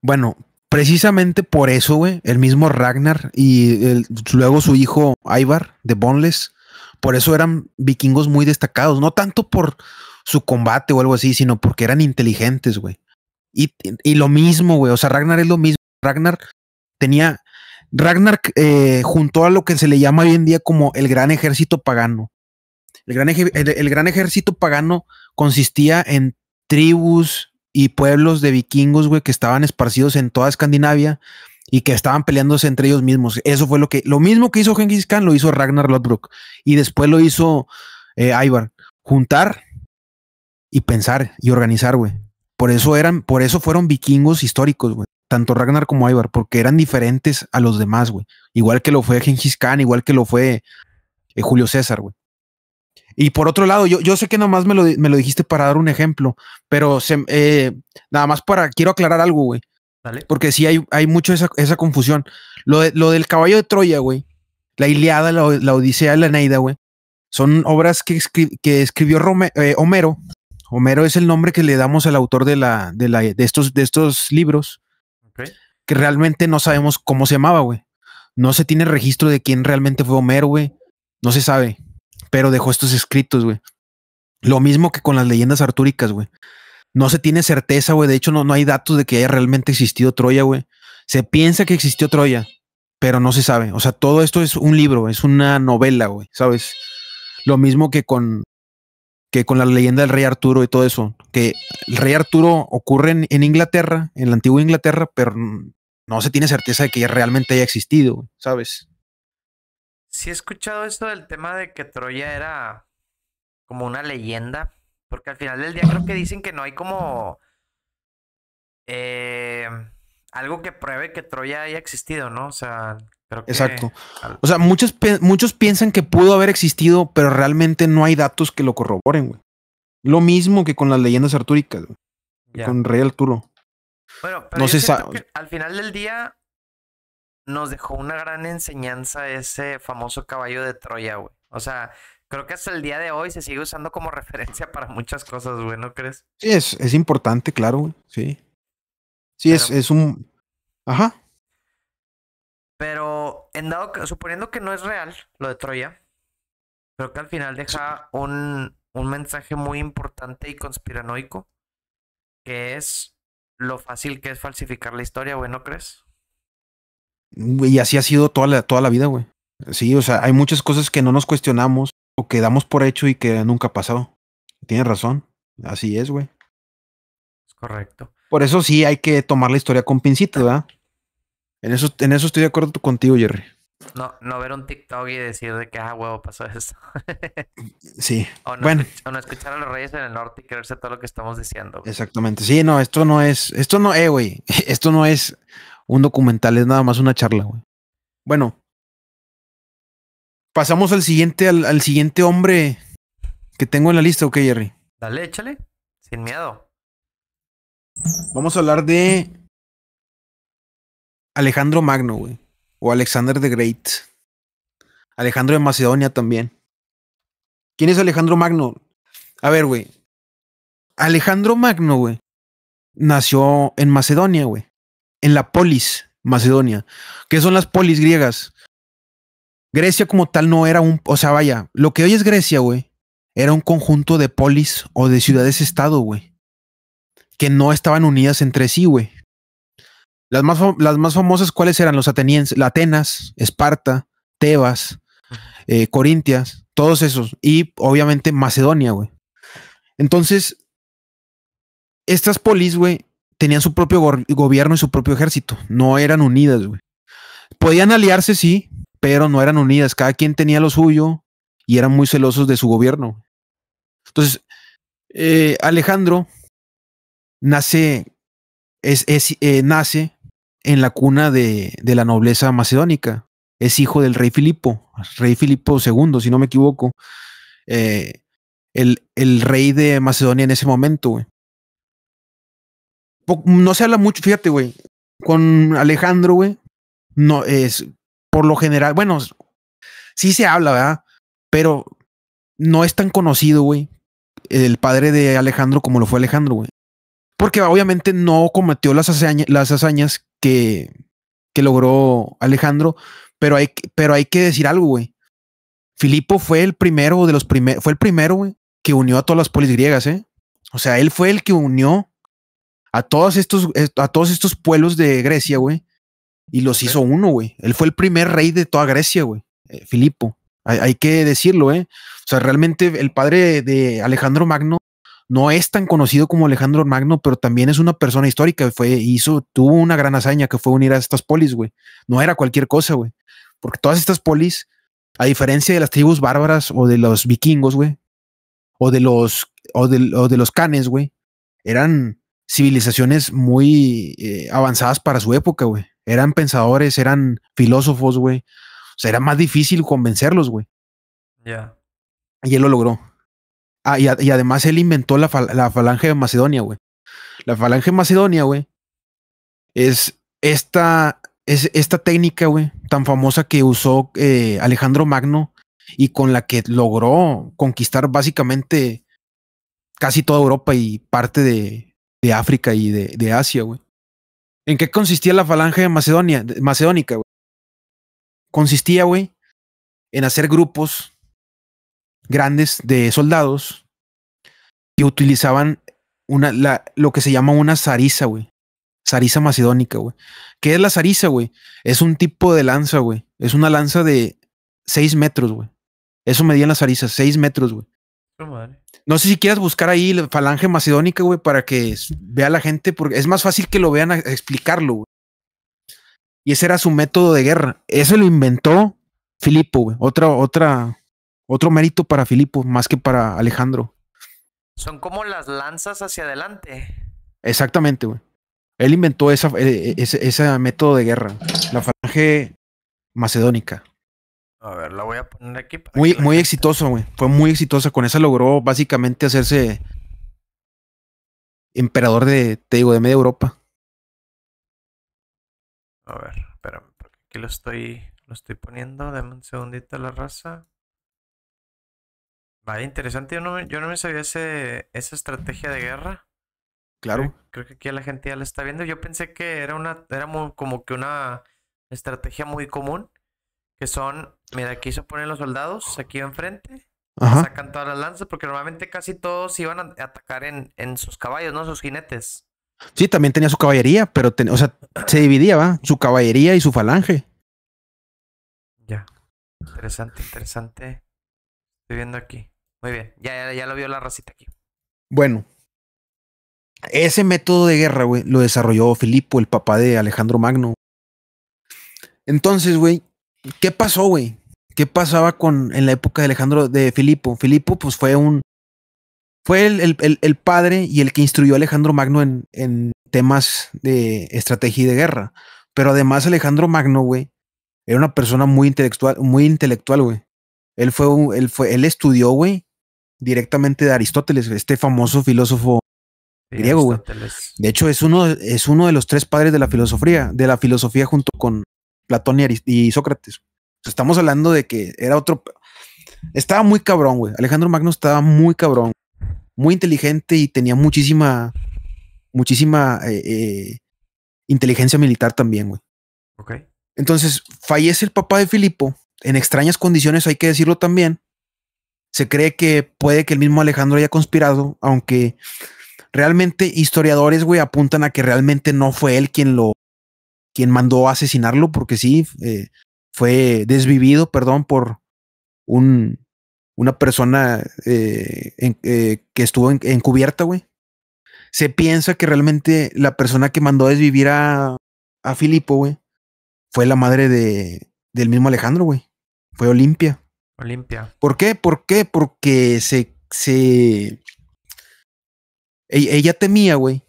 Bueno, precisamente por eso, güey, el mismo Ragnar y luego su hijo Ivar de Boneless, por eso eran vikingos muy destacados, no tanto por su combate o algo así, sino porque eran inteligentes, güey. Y lo mismo, güey, o sea, Ragnar es lo mismo. Tenía, juntó a lo que se le llama hoy en día como el gran ejército pagano. El gran ejército pagano consistía en tribus y pueblos de vikingos, güey, que estaban esparcidos en toda Escandinavia y que estaban peleándose entre ellos mismos. Eso fue lo mismo que hizo Genghis Khan, lo hizo Ragnar Lothbrok y después lo hizo Ivar. Juntar y pensar y organizar, güey. Por eso fueron vikingos históricos, güey. Tanto Ragnar como Ivar, porque eran diferentes a los demás, güey. Igual que lo fue Genghis Khan, igual que lo fue Julio César, güey. Y por otro lado, yo sé que nomás me lo dijiste para dar un ejemplo, pero nada más quiero aclarar algo, güey. ¿Vale? Porque sí hay mucho esa confusión. Lo del caballo de Troya, güey. La Iliada, la Odisea y la Eneida, güey. Son obras que escribió Homero. Homero es el nombre que le damos al autor de estos libros, Okay. que realmente no sabemos cómo se llamaba, güey. No se tiene registro de quién realmente fue Homero, güey. No se sabe, pero dejó estos escritos, güey. Lo mismo que con las leyendas artúricas, güey. No se tiene certeza, güey. De hecho, no hay datos de que haya realmente existido Troya, güey. Se piensa que existió Troya, pero no se sabe. O sea, todo esto es un libro, es una novela, güey, ¿sabes? Lo mismo que con la leyenda del rey Arturo y todo eso, que el rey Arturo ocurre en Inglaterra, en la antigua Inglaterra, pero no se tiene certeza de que realmente haya existido, ¿sabes? Sí he escuchado esto del tema de que Troya era como una leyenda, porque al final del día creo que dicen que no hay como eh, algo que pruebe que Troya haya existido, ¿no? O sea, creo que... Exacto. O sea, muchos piensan que pudo haber existido, pero realmente no hay datos que lo corroboren, güey. Lo mismo que con las leyendas artúricas, güey, Ya. con Rey Arturo. Bueno, pero No yo se siento sabe. que al final del día nos dejó una gran enseñanza ese famoso caballo de Troya, güey. O sea, creo que hasta el día de hoy se sigue usando como referencia para muchas cosas, güey, ¿no crees? Sí, es importante, claro, güey. Sí. Sí, Pero, es un. Ajá. suponiendo que no es real lo de Troya, creo que al final deja un mensaje muy importante y conspiranoico, que es lo fácil que es falsificar la historia, güey, ¿no crees? Y así ha sido toda la vida, güey. Sí, o sea, hay muchas cosas que no nos cuestionamos o que damos por hecho y que nunca ha pasado. Tienes razón. Así es, güey. Es correcto. Por eso sí hay que tomar la historia con pincitas, ¿verdad? En eso estoy de acuerdo contigo, Jerry. No, no ver un TikTok y decir de que, huevo, pasó esto. Sí. O no, Bueno, o no escuchar a los Reyes en el Norte y creerse todo lo que estamos diciendo, güey. exactamente. Sí, no, esto no, güey. Esto no es un documental, es nada más una charla, güey. Bueno, pasamos al siguiente hombre que tengo en la lista, ok, Jerry. Dale, échale. Sin miedo. Vamos a hablar de Alejandro Magno, güey. O Alexander the Great. Alejandro de Macedonia también. ¿Quién es Alejandro Magno? A ver, güey. Alejandro Magno, güey, nació en Macedonia, güey. En la polis, Macedonia. ¿Qué son las polis griegas? Grecia como tal no era un... O sea, vaya, lo que hoy es Grecia, güey, era un conjunto de polis o de ciudades-estado, güey, que no estaban unidas entre sí, güey. Las más famosas, ¿cuáles eran? Los atenienses, Atenas, Esparta, Tebas, Corintias, todos esos. Y obviamente Macedonia, güey. Entonces, estas polis, güey, tenían su propio gobierno y su propio ejército. No eran unidas, güey. Podían aliarse, sí, pero no eran unidas. Cada quien tenía lo suyo y eran muy celosos de su gobierno. Entonces, Alejandro nace, nace en la cuna de la nobleza macedónica. Es hijo del rey Filipo II, si no me equivoco. Eh, el rey de Macedonia en ese momento, güey. No se habla mucho, fíjate, güey. Con Alejandro, güey, no es por lo general, bueno, sí se habla, ¿verdad? Pero no es tan conocido, güey, el padre de Alejandro como lo fue Alejandro, güey. Porque obviamente no cometió las hazañas que logró Alejandro, pero hay que decir algo, güey. Filipo fue el primero de los primeros, fue el primero, güey, que unió a todas las polis griegas, ¿eh? O sea, él fue el que unió a todos estos pueblos de Grecia, güey, y los hizo uno, güey. Él fue el primer rey de toda Grecia, güey. Filipo. Hay que decirlo, ¿eh? O sea, realmente el padre de Alejandro Magno no es tan conocido como Alejandro Magno, pero también es una persona histórica. Tuvo una gran hazaña que fue unir a estas polis, güey. No era cualquier cosa, güey. Porque todas estas polis, a diferencia de las tribus bárbaras o de los vikingos, güey, o de los canes, güey, eran civilizaciones muy avanzadas para su época, güey. Eran pensadores, eran filósofos, güey. O sea, era más difícil convencerlos, güey. Ya. Y él lo logró. Y además él inventó la falange de Macedonia, güey. La falange de Macedonia, güey, es esta técnica, güey, tan famosa que usó Alejandro Magno y con la que logró conquistar básicamente casi toda Europa y parte de África y de Asia, güey. ¿En qué consistía la falange de macedónica, güey? Consistía, güey, en hacer grupos grandes de soldados que utilizaban lo que se llama una zariza, güey. Sarisa macedónica, güey. ¿Qué es la sarisa, güey? Es un tipo de lanza, güey. Es una lanza de 6 metros, güey. Eso medían las zarizas, 6 metros, güey. Su madre. No sé si quieras buscar ahí la falange macedónica, güey, para que vea la gente, porque es más fácil que lo vean a explicarlo, güey. Y ese era su método de guerra. Eso lo inventó Filipo, güey. Otro mérito para Filipo, más que para Alejandro. Son como las lanzas hacia adelante. Exactamente, güey. Él inventó ese método de guerra, la falange macedónica. A ver, la voy a poner aquí para Muy, que la muy gente... exitoso, güey. Fue muy exitosa. Con esa logró básicamente hacerse emperador te digo, de media Europa. A ver, espérame, porque aquí lo estoy poniendo. Dame un segundito la raza. Vaya, interesante. Yo no me sabía esa estrategia de guerra. Claro. Creo que aquí la gente ya la está viendo. Yo pensé que como que una estrategia muy común. Que son, mira, aquí se ponen los soldados, aquí enfrente. Ajá. Sacan todas las lanzas, porque normalmente casi todos iban a atacar en sus caballos, ¿no? Sus jinetes. Sí, también tenía su caballería, pero o sea, se dividía, ¿va? Su caballería y su falange. Ya. Interesante, interesante. Estoy viendo aquí. Muy bien. Ya lo vio la racita aquí. Bueno, ese método de guerra, güey, lo desarrolló Filipo, el papá de Alejandro Magno. Entonces, güey, ¿qué pasó, güey? ¿Qué pasaba en la época de Filipo? Filipo, pues fue el padre y el que instruyó a Alejandro Magno en temas de estrategia y de guerra. Pero además Alejandro Magno, güey, era una persona muy intelectual, güey. Él estudió, güey, directamente de Aristóteles, este famoso filósofo Sí, griego, güey. Aristóteles. De hecho, es uno de los tres padres de la filosofía junto con Platón y Sócrates. Estamos hablando de que estaba muy cabrón, güey. Alejandro Magno estaba muy cabrón, muy inteligente y tenía muchísima inteligencia militar también, güey. Ok. Entonces, fallece el papá de Filipo en extrañas condiciones, hay que decirlo también. Se cree que puede que el mismo Alejandro haya conspirado, aunque realmente historiadores, güey, apuntan a que realmente no fue él quien mandó a asesinarlo, porque sí, fue desvivido, perdón, por una persona que estuvo encubierta, güey. Se piensa que realmente la persona que mandó a desvivir a Filipo, güey, fue la madre del mismo Alejandro, güey. Fue Olimpia. Olimpia. ¿Por qué? Porque ella temía, güey,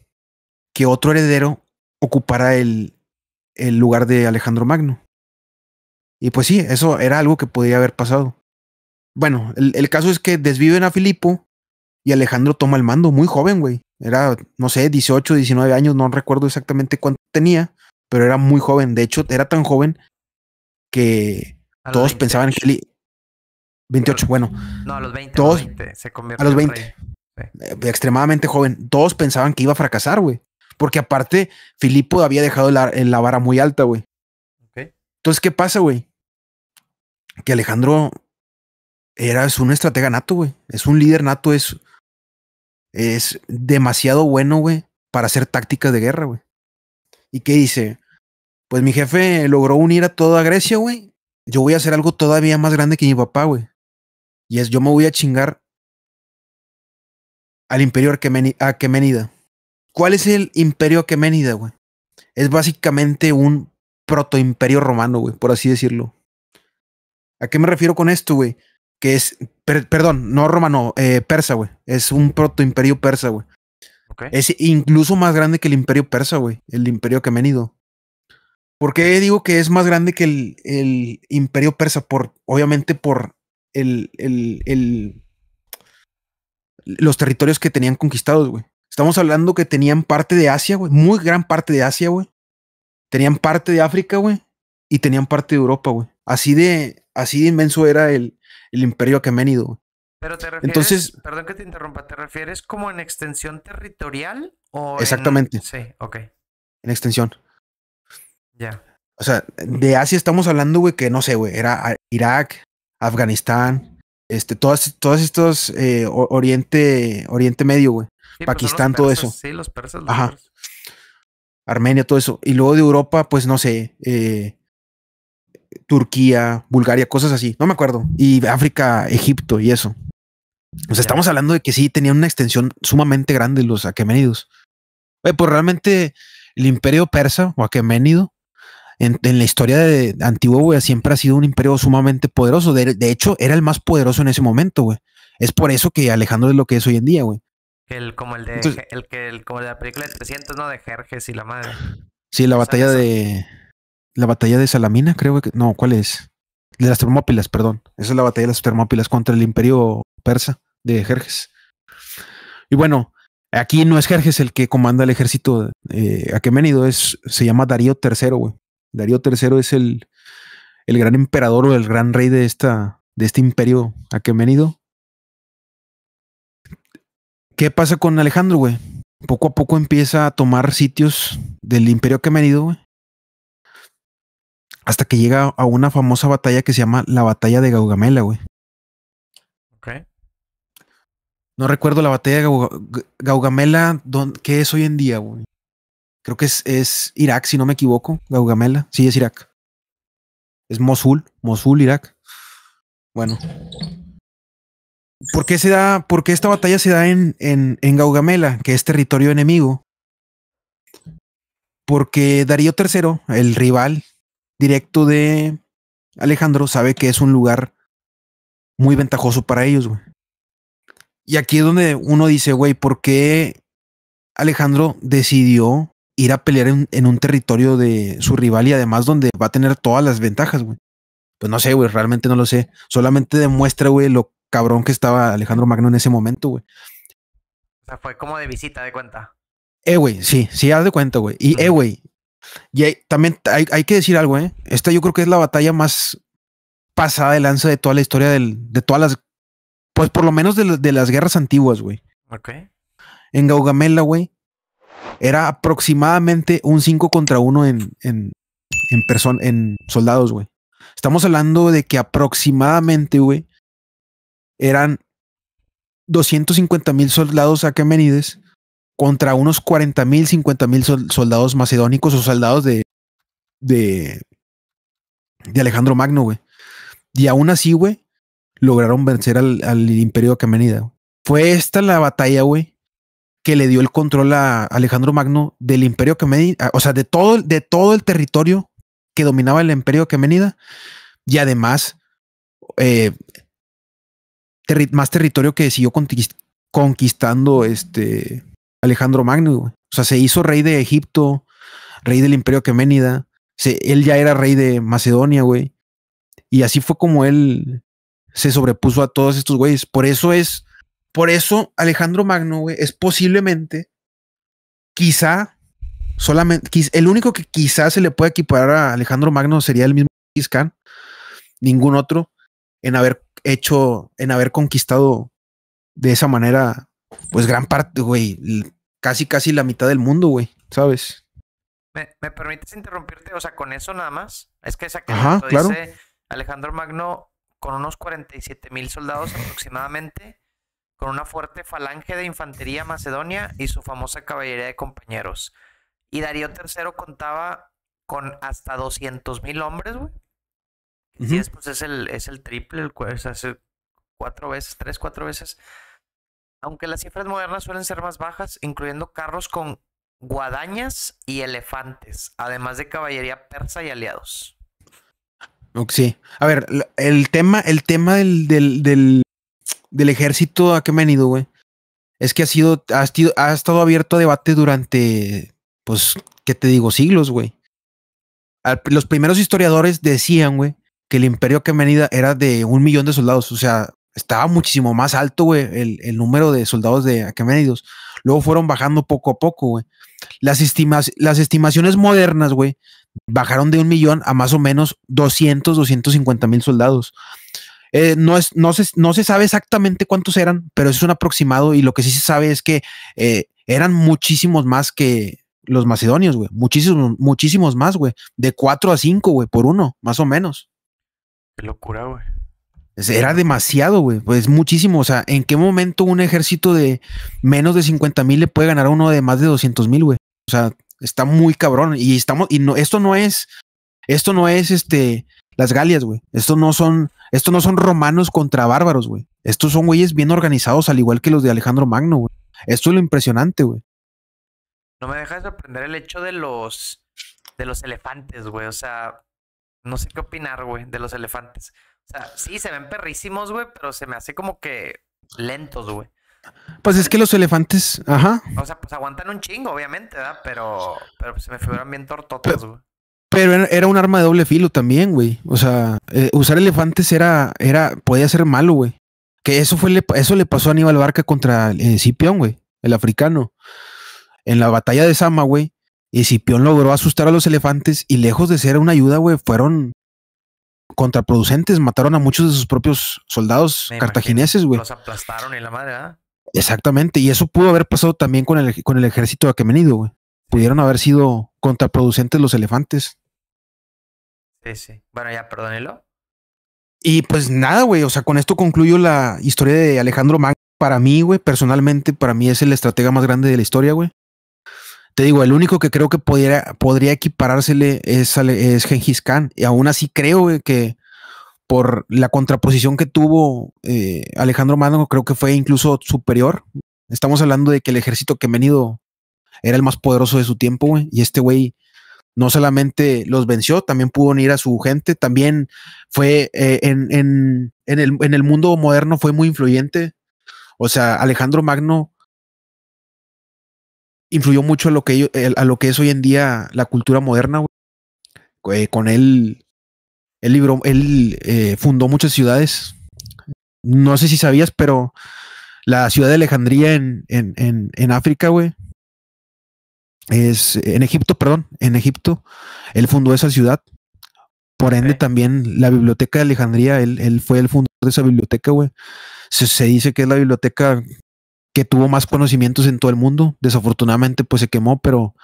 que otro heredero ocupara el lugar de Alejandro Magno. Y pues sí, eso era algo que podría haber pasado. Bueno, el caso es que desviven a Filipo y Alejandro toma el mando muy joven, güey. Era, no sé, 18, 19 años, no recuerdo exactamente cuánto tenía, pero era muy joven. De hecho, era tan joven que A los todos pensaban 28. que 28, bueno, No, a los 20, a los todos 20 se a los convierte en 20, rey. Sí. extremadamente joven, todos pensaban que iba a fracasar, güey. Porque aparte, Filipo había dejado la vara muy alta, güey. Ok. Entonces, ¿qué pasa, güey? Que Alejandro es un estratega nato, güey. Es un líder nato, es demasiado bueno, güey, para hacer tácticas de guerra, güey. ¿Y qué dice? Pues mi jefe logró unir a toda Grecia, güey. Yo voy a hacer algo todavía más grande que mi papá, güey. Yo me voy a chingar al imperio Aqueménida. ¿Cuál es el imperio Aqueménida, güey? Es básicamente un protoimperio romano, güey, por así decirlo. ¿A qué me refiero con esto, güey? Que es, perdón, no romano, persa, güey. Es un protoimperio persa, güey. Ok. Es incluso más grande que el imperio persa, güey. El imperio aqueménido. ¿Por qué digo que es más grande que el imperio persa? Obviamente por los territorios que tenían conquistados, güey. Estamos hablando que tenían parte de Asia, güey. Muy gran parte de Asia, güey. Tenían parte de África, güey. Y tenían parte de Europa, güey. Así de inmenso era el imperio aqueménido, güey. Pero te refieres, Entonces, perdón que te interrumpa, ¿te refieres como en extensión territorial o en... exactamente, Sí, ok, en extensión. ya. O sea, de Asia estamos hablando, güey, que no sé, güey, era Irak, Afganistán, todos estos Oriente Medio, güey. Sí, pues son los Pakistán, todo persas, eso. sí, los persas, los Ajá. persas. Armenia, todo eso. Y luego de Europa, pues no sé, Turquía, Bulgaria, cosas así. No me acuerdo. Y África, Egipto y eso. O sea, estamos hablando de que sí tenían una extensión sumamente grande los aqueménidos. Pues realmente el imperio persa o aqueménido en la historia antigua, güey, siempre ha sido un imperio sumamente poderoso. De hecho, era el más poderoso en ese momento, güey. Es por eso que Alejandro es lo que es hoy en día, güey. Como el de Entonces, como de la película de 300, ¿no? De Jerjes y la madre. sí, la batalla de Salamina, creo que no, ¿cuál es? De las Termópilas, perdón. Esa es la batalla de las Termópilas contra el imperio persa de Jerjes. Y bueno, aquí no es Jerjes el que comanda el ejército aqueménido, se llama Darío III, güey. Darío III es el gran emperador o el gran rey de este imperio aqueménido. ¿Qué pasa con Alejandro, güey? Poco a poco empieza a tomar sitios del imperio aqueménido, güey. Hasta que llega a una famosa batalla que se llama la batalla de Gaugamela, güey. Ok. No recuerdo la batalla de Gaugamela, ¿qué es hoy en día, güey? Creo que es Irak, si no me equivoco. Gaugamela, sí, es Irak. Es Mosul, Irak. Bueno. ¿Por qué esta batalla se da en Gaugamela, que es territorio enemigo? Porque Darío III, el rival directo de Alejandro, sabe que es un lugar muy ventajoso para ellos, güey. Y aquí es donde uno dice, güey, ¿por qué Alejandro decidió ir a pelear en un territorio de su rival y además donde va a tener todas las ventajas, güey? Pues no sé, güey, realmente no lo sé. Solamente demuestra, güey, lo cabrón que estaba Alejandro Magno en ese momento, güey. O sea, fue como de visita, de cuenta. Güey, sí, haz de cuenta, güey. Y, güey, también hay que decir algo, ¿eh? Esta yo creo que es la batalla más pasada de lanza de toda la historia de todas las, pues por lo menos de las guerras antiguas, güey. Ok. En Gaugamela, güey, era aproximadamente un 5 contra 1 en soldados, güey. Estamos hablando de que aproximadamente, güey, eran 250,000 soldados aquemenides contra unos 40,000, 50,000 soldados macedónicos o soldados de Alejandro Magno, güey. Y aún así, güey, lograron vencer al imperio aquemenida. Fue esta la batalla, güey, que le dio el control a Alejandro Magno del imperio aquemenida, o sea, de todo el territorio que dominaba el imperio aquemenida y además más territorio que siguió conquistando Alejandro Magno, güey. O sea, se hizo rey de Egipto, rey del imperio aqueménida. Él ya era rey de Macedonia, güey. Y así fue como él se sobrepuso a todos estos güeyes. Por eso Alejandro Magno, güey, es posiblemente, el único que quizás se le puede equiparar a Alejandro Magno sería el mismo Genghis Khan. Ningún otro en haber conquistado de esa manera, pues gran parte, güey, casi la mitad del mundo, güey, ¿sabes? ¿Me permites interrumpirte? O sea, con eso nada más. Es que Ajá, claro. dice Alejandro Magno con unos 47,000 soldados aproximadamente, con una fuerte falange de infantería macedonia y su famosa caballería de compañeros. Y Darío III contaba con hasta 200,000 hombres, güey. Sí, pues es el triple, o sea, es 4 veces. Aunque las cifras modernas suelen ser más bajas, incluyendo carros con guadañas y elefantes, además de caballería persa y aliados. Sí. A ver, el tema del ejército aqueménido, güey, es que ha estado abierto a debate durante, pues, ¿qué te digo? Siglos, güey. Los primeros historiadores decían, güey, que el imperio aquemenida era de 1,000,000 de soldados. O sea, estaba muchísimo más alto, güey, el número de soldados de aqueménidos. Luego fueron bajando poco a poco, güey. Las estimaciones modernas, güey, bajaron de 1,000,000 a más o menos 250,000 soldados. No se sabe exactamente cuántos eran, pero eso es un aproximado y lo que sí se sabe es que eran muchísimos más que los macedonios, güey. Muchísimos más, güey. De 4 a 5, güey, por uno, más o menos. Qué locura, güey. Era demasiado, güey. Pues muchísimo. O sea, ¿en qué momento un ejército de menos de 50,000 le puede ganar a uno de más de 200,000, güey? O sea, Está muy cabrón. Y no, esto no es las Galias, güey. Esto no son romanos contra bárbaros, güey. Estos son güeyes bien organizados, al igual que los de Alejandro Magno, güey. Esto es lo impresionante, güey. No me deja de sorprender el hecho de los elefantes, güey. O sea, no sé qué opinar, güey, de los elefantes. O sea, sí, se ven perrísimos, güey, pero se me hace como que lentos, güey. Pues es que los elefantes, ajá. O sea, pues aguantan un chingo, obviamente, ¿verdad? Pero se me figuran bien tortotas, güey. Pero era un arma de doble filo también, güey. O sea, usar elefantes podía ser malo, güey. Que eso le pasó a Aníbal Barca contra Escipión, güey, el africano. En la batalla de Sama, güey, Escipión logró asustar a los elefantes y lejos de ser una ayuda, güey, fueron contraproducentes. Mataron a muchos de sus propios soldados cartagineses, güey. Los aplastaron y la madre, ¿verdad? Exactamente. Y eso pudo haber pasado también con el ejército aquemenido, güey. Pudieron haber sido contraproducentes los elefantes. Sí, sí. Bueno, ya, perdónelo. Y pues nada, güey, o sea, con esto concluyo la historia de Alejandro Magno. Para mí, güey, personalmente, para mí es el estratega más grande de la historia, güey. Te digo, el único que creo que podría equiparársele es Gengis Khan. Y aún así creo, güey, que por la contraposición que tuvo Alejandro Magno, creo que fue incluso superior. Estamos hablando de que el ejército aquemenido era el más poderoso de su tiempo, güey. Y este güey no solamente los venció, también pudo unir a su gente, también fue en el mundo moderno fue muy influyente. O sea, Alejandro Magno influyó mucho a lo que es hoy en día la cultura moderna, güey. Con él fundó muchas ciudades. No sé si sabías, pero la ciudad de Alejandría en África, güey, en Egipto, perdón, en Egipto, él fundó esa ciudad. Por ende, también la biblioteca de Alejandría, él fue el fundador de esa biblioteca, güey. Se dice que es la biblioteca que tuvo más conocimientos en todo el mundo. Desafortunadamente, pues se quemó, pero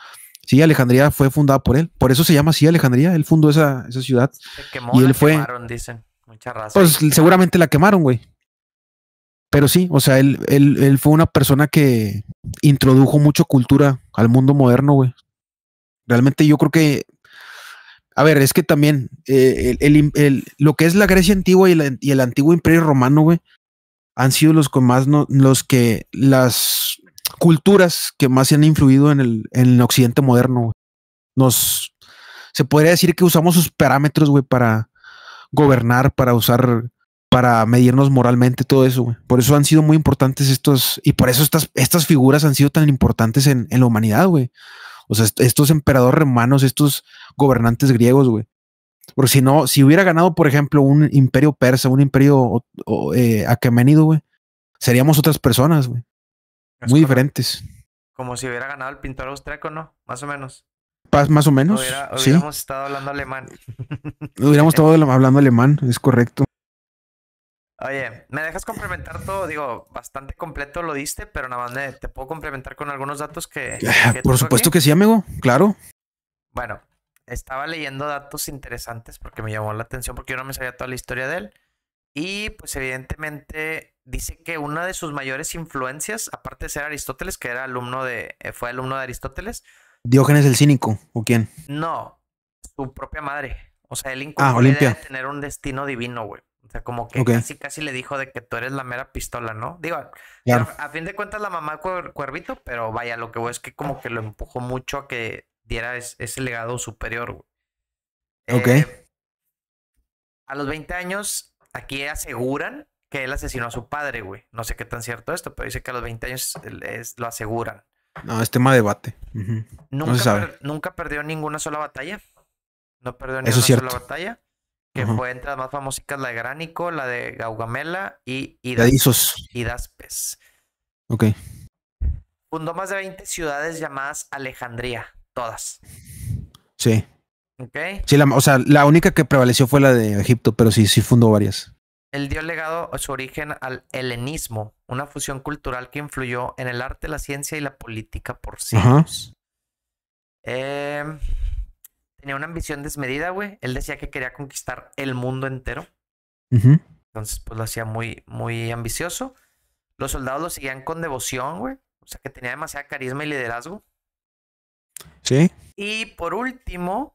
sí, Alejandría fue fundada por él. Por eso se llama así Alejandría. Él fundó esa ciudad. Se quemó, y él quemaron, dicen. Mucha raza. Pues seguramente la quemaron, güey. Pero sí, o sea, él fue una persona que introdujo mucha cultura al mundo moderno, güey. Realmente yo creo que, a ver, es que también lo que es la Grecia antigua y el antiguo Imperio Romano, güey, han sido las culturas que más se han influido en el occidente moderno, güey. Se podría decir que usamos sus parámetros, güey, para gobernar, para medirnos moralmente, todo eso, güey. Por eso han sido muy importantes y por eso estas figuras han sido tan importantes en la humanidad, güey. O sea, estos emperadores romanos, estos gobernantes griegos, güey. Porque si hubiera ganado, por ejemplo, un imperio persa, un imperio aqueménido, güey, seríamos otras personas, güey. Muy diferentes. Como si hubiera ganado el pintor austriaco, ¿no? Más o menos. Más o menos. Hubiéramos estado hablando alemán. Hubiéramos estado hablando alemán, es correcto. Oye, ¿me dejas complementar todo? Digo, bastante completo lo diste, pero nada más te puedo complementar con algunos datos que por supuesto que sí, amigo, claro. Bueno, estaba leyendo datos interesantes porque me llamó la atención porque yo no me sabía toda la historia de él. Y pues evidentemente dice que una de sus mayores influencias, aparte de ser Aristóteles, que fue alumno de Aristóteles. Diógenes el Cínico, ¿o quién? No, su propia madre. O sea, él inculcó la idea de tener un destino divino, güey. O sea, como que casi le dijo de que tú eres la mera pistola, ¿no? Digo, claro. A fin de cuentas la mamá Cuervito, pero vaya, lo que voy es que como que lo empujó mucho a que diera ese legado superior, güey. A los 20 años, aquí aseguran que él asesinó a su padre, güey. No sé qué tan cierto esto, pero dice que a los 20 años lo aseguran. No, es tema de debate. Nunca perdió ninguna sola batalla. No perdió ni una sola batalla. Que fue entre las más famosas, la de Gránico, la de Gaugamela y Hidaspes. Ok. Fundó más de 20 ciudades llamadas Alejandría, todas. Sí. Ok. Sí, la única que prevaleció fue la de Egipto, pero sí fundó varias. Él dio legado su origen al helenismo, una fusión cultural que influyó en el arte, la ciencia y la política por siglos. Tenía una ambición desmedida, güey. Él decía que quería conquistar el mundo entero. Entonces, pues lo hacía muy, muy ambicioso. Los soldados lo seguían con devoción, güey. O sea, que tenía demasiada carisma y liderazgo. Sí. Y por último,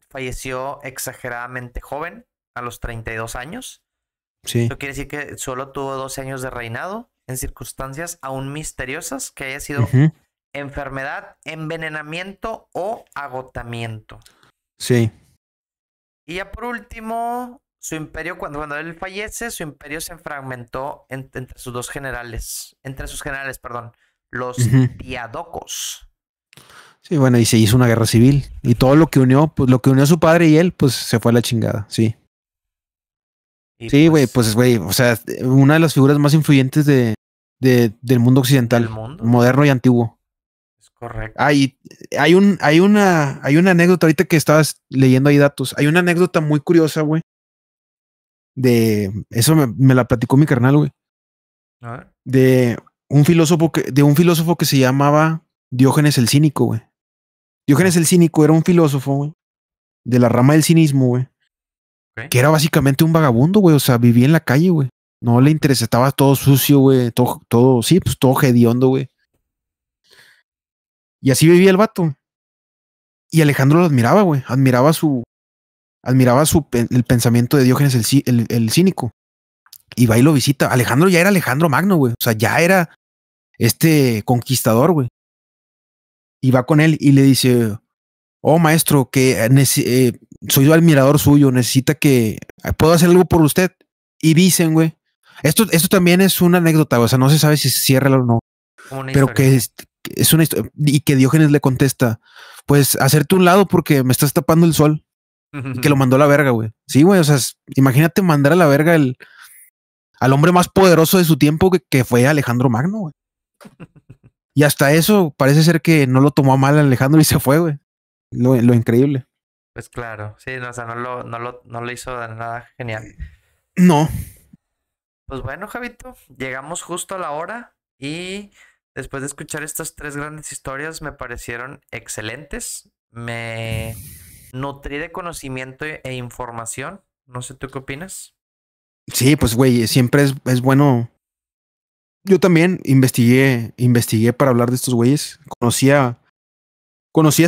falleció exageradamente joven, a los 32 años. Sí. Eso quiere decir que solo tuvo 12 años de reinado en circunstancias aún misteriosas, que haya sido Ujú. enfermedad, envenenamiento o agotamiento. Sí. Y ya por último, su imperio, cuando él fallece, su imperio se fragmentó entre sus dos generales, entre sus generales, perdón, los Ujú. diadocos. Sí, bueno, y se hizo una guerra civil. Y todo lo que unió, pues lo que unió a su padre y él, pues se fue a la chingada, sí. Y Sí, güey, pues pues, güey, o sea, una de las figuras más influyentes del mundo del occidental, mundo, moderno y antiguo. es correcto. Ah, y hay una anécdota ahorita que estabas leyendo ahí datos. Hay una anécdota muy curiosa, güey, de eso me la platicó mi carnal, güey, A ver. de de un filósofo que se llamaba Diógenes el Cínico, güey. Diógenes el Cínico era un filósofo, güey, de la rama del cinismo, güey, Ok. que era básicamente un vagabundo, güey, o sea, vivía en la calle, güey. No le interesaba, estaba todo sucio, güey, todo, sí, pues todo hediondo, güey. Y así vivía el vato. Y Alejandro lo admiraba, güey. El pensamiento de Diógenes el Cínico. Y va y lo visita. Alejandro ya era Alejandro Magno, güey. O sea, ya era este conquistador, güey. Y va con él y le dice, oh maestro, soy admirador suyo, necesita que puedo hacer algo por usted. Y dicen, güey, esto también es una anécdota, o sea, no se sabe si se cierra o no, Como una pero historia. es una historia. Y que Diógenes le contesta, pues hacerte un lado porque me estás tapando el sol. Y que lo mandó a la verga, güey. Sí, güey, o sea, imagínate mandar a la verga al hombre más poderoso de su tiempo que fue Alejandro Magno, güey. Y hasta eso parece ser que no lo tomó a mal Alejandro y se fue, güey. Lo increíble. Pues claro, sí, no, o sea, no lo hizo de nada genial. No, Pues bueno, Javito, llegamos justo a la hora y después de escuchar estas tres grandes historias me parecieron excelentes. Me nutrí de conocimiento e información. No sé, ¿tú qué opinas? sí, pues, güey, siempre es bueno. Yo también investigué para hablar de estos güeyes. Conocía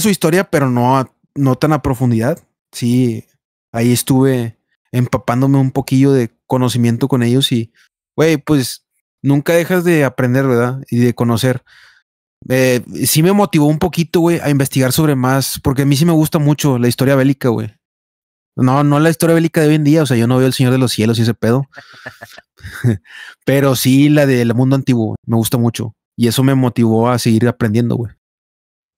su historia, pero no tan a profundidad. Sí, ahí estuve empapándome un poquillo de conocimiento con ellos y, güey, pues nunca dejas de aprender, ¿verdad? Y de conocer. Sí me motivó un poquito, güey, a investigar sobre más, porque a mí sí me gusta mucho la historia bélica, güey. No la historia bélica de hoy en día, o sea, yo no veo El Señor de los Cielos y ese pedo, pero sí la del mundo antiguo, güey, me gusta mucho. Y eso me motivó a seguir aprendiendo, güey.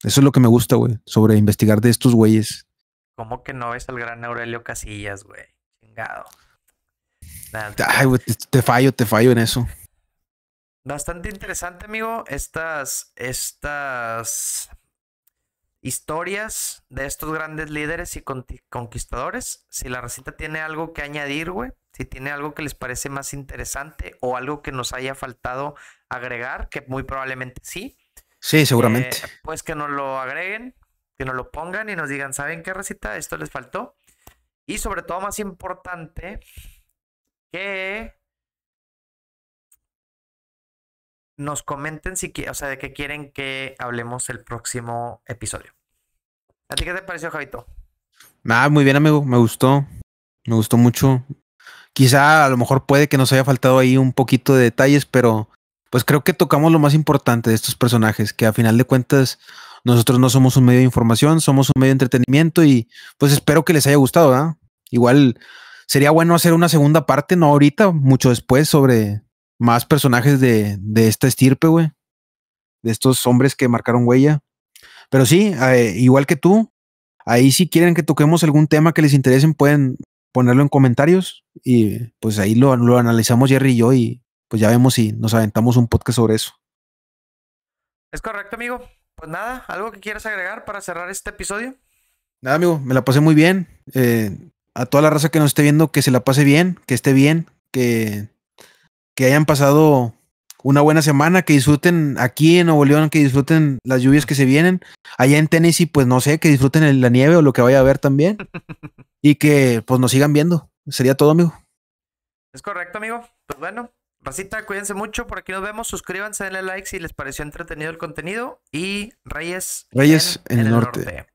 Eso es lo que me gusta, güey, sobre investigar de estos güeyes. ¿Cómo que no ves al gran Aurelio Casillas, güey? Chingado. Nada, te Ay, creas. güey, te fallo en eso. Bastante interesante, amigo. Estas historias de estos grandes líderes y conquistadores. Si la receta tiene algo que añadir, güey, si tiene algo que les parece más interesante o algo que nos haya faltado agregar, que muy probablemente sí, Sí, seguramente. pues que nos lo agreguen, que nos lo pongan y nos digan, ¿saben qué receta? Esto les faltó. Y sobre todo, más importante, que nos comenten o sea, de qué quieren que hablemos el próximo episodio. ¿A ti qué te pareció, Javito? Ah, muy bien, amigo, me gustó mucho. Quizá a lo mejor puede que nos haya faltado ahí un poquito de detalles, pero pues creo que tocamos lo más importante de estos personajes, que a final de cuentas nosotros no somos un medio de información, somos un medio de entretenimiento y pues espero que les haya gustado, ¿verdad? Igual sería bueno hacer una segunda parte, no ahorita, mucho después, sobre más personajes de esta estirpe, güey, de estos hombres que marcaron huella. Pero sí, igual que tú, ahí si quieren que toquemos algún tema que les interesen, pueden ponerlo en comentarios y pues ahí lo analizamos Jerry y yo y pues ya vemos si nos aventamos un podcast sobre eso. Es correcto, amigo. Pues nada, ¿algo que quieras agregar para cerrar este episodio? Nada, amigo, me la pasé muy bien. A toda la raza que nos esté viendo, que se la pase bien, que esté bien, que hayan pasado una buena semana, que disfruten aquí en Nuevo León, que disfruten las lluvias que se vienen. Allá en Tennessee, pues no sé, que disfruten la nieve o lo que vaya a haber también y que pues nos sigan viendo. Sería todo, amigo. Es correcto, amigo. Pues bueno, Racita, cuídense mucho. Por aquí nos vemos. Suscríbanse, denle like si les pareció entretenido el contenido. Y Reyes Reyes en en el el norte. norte.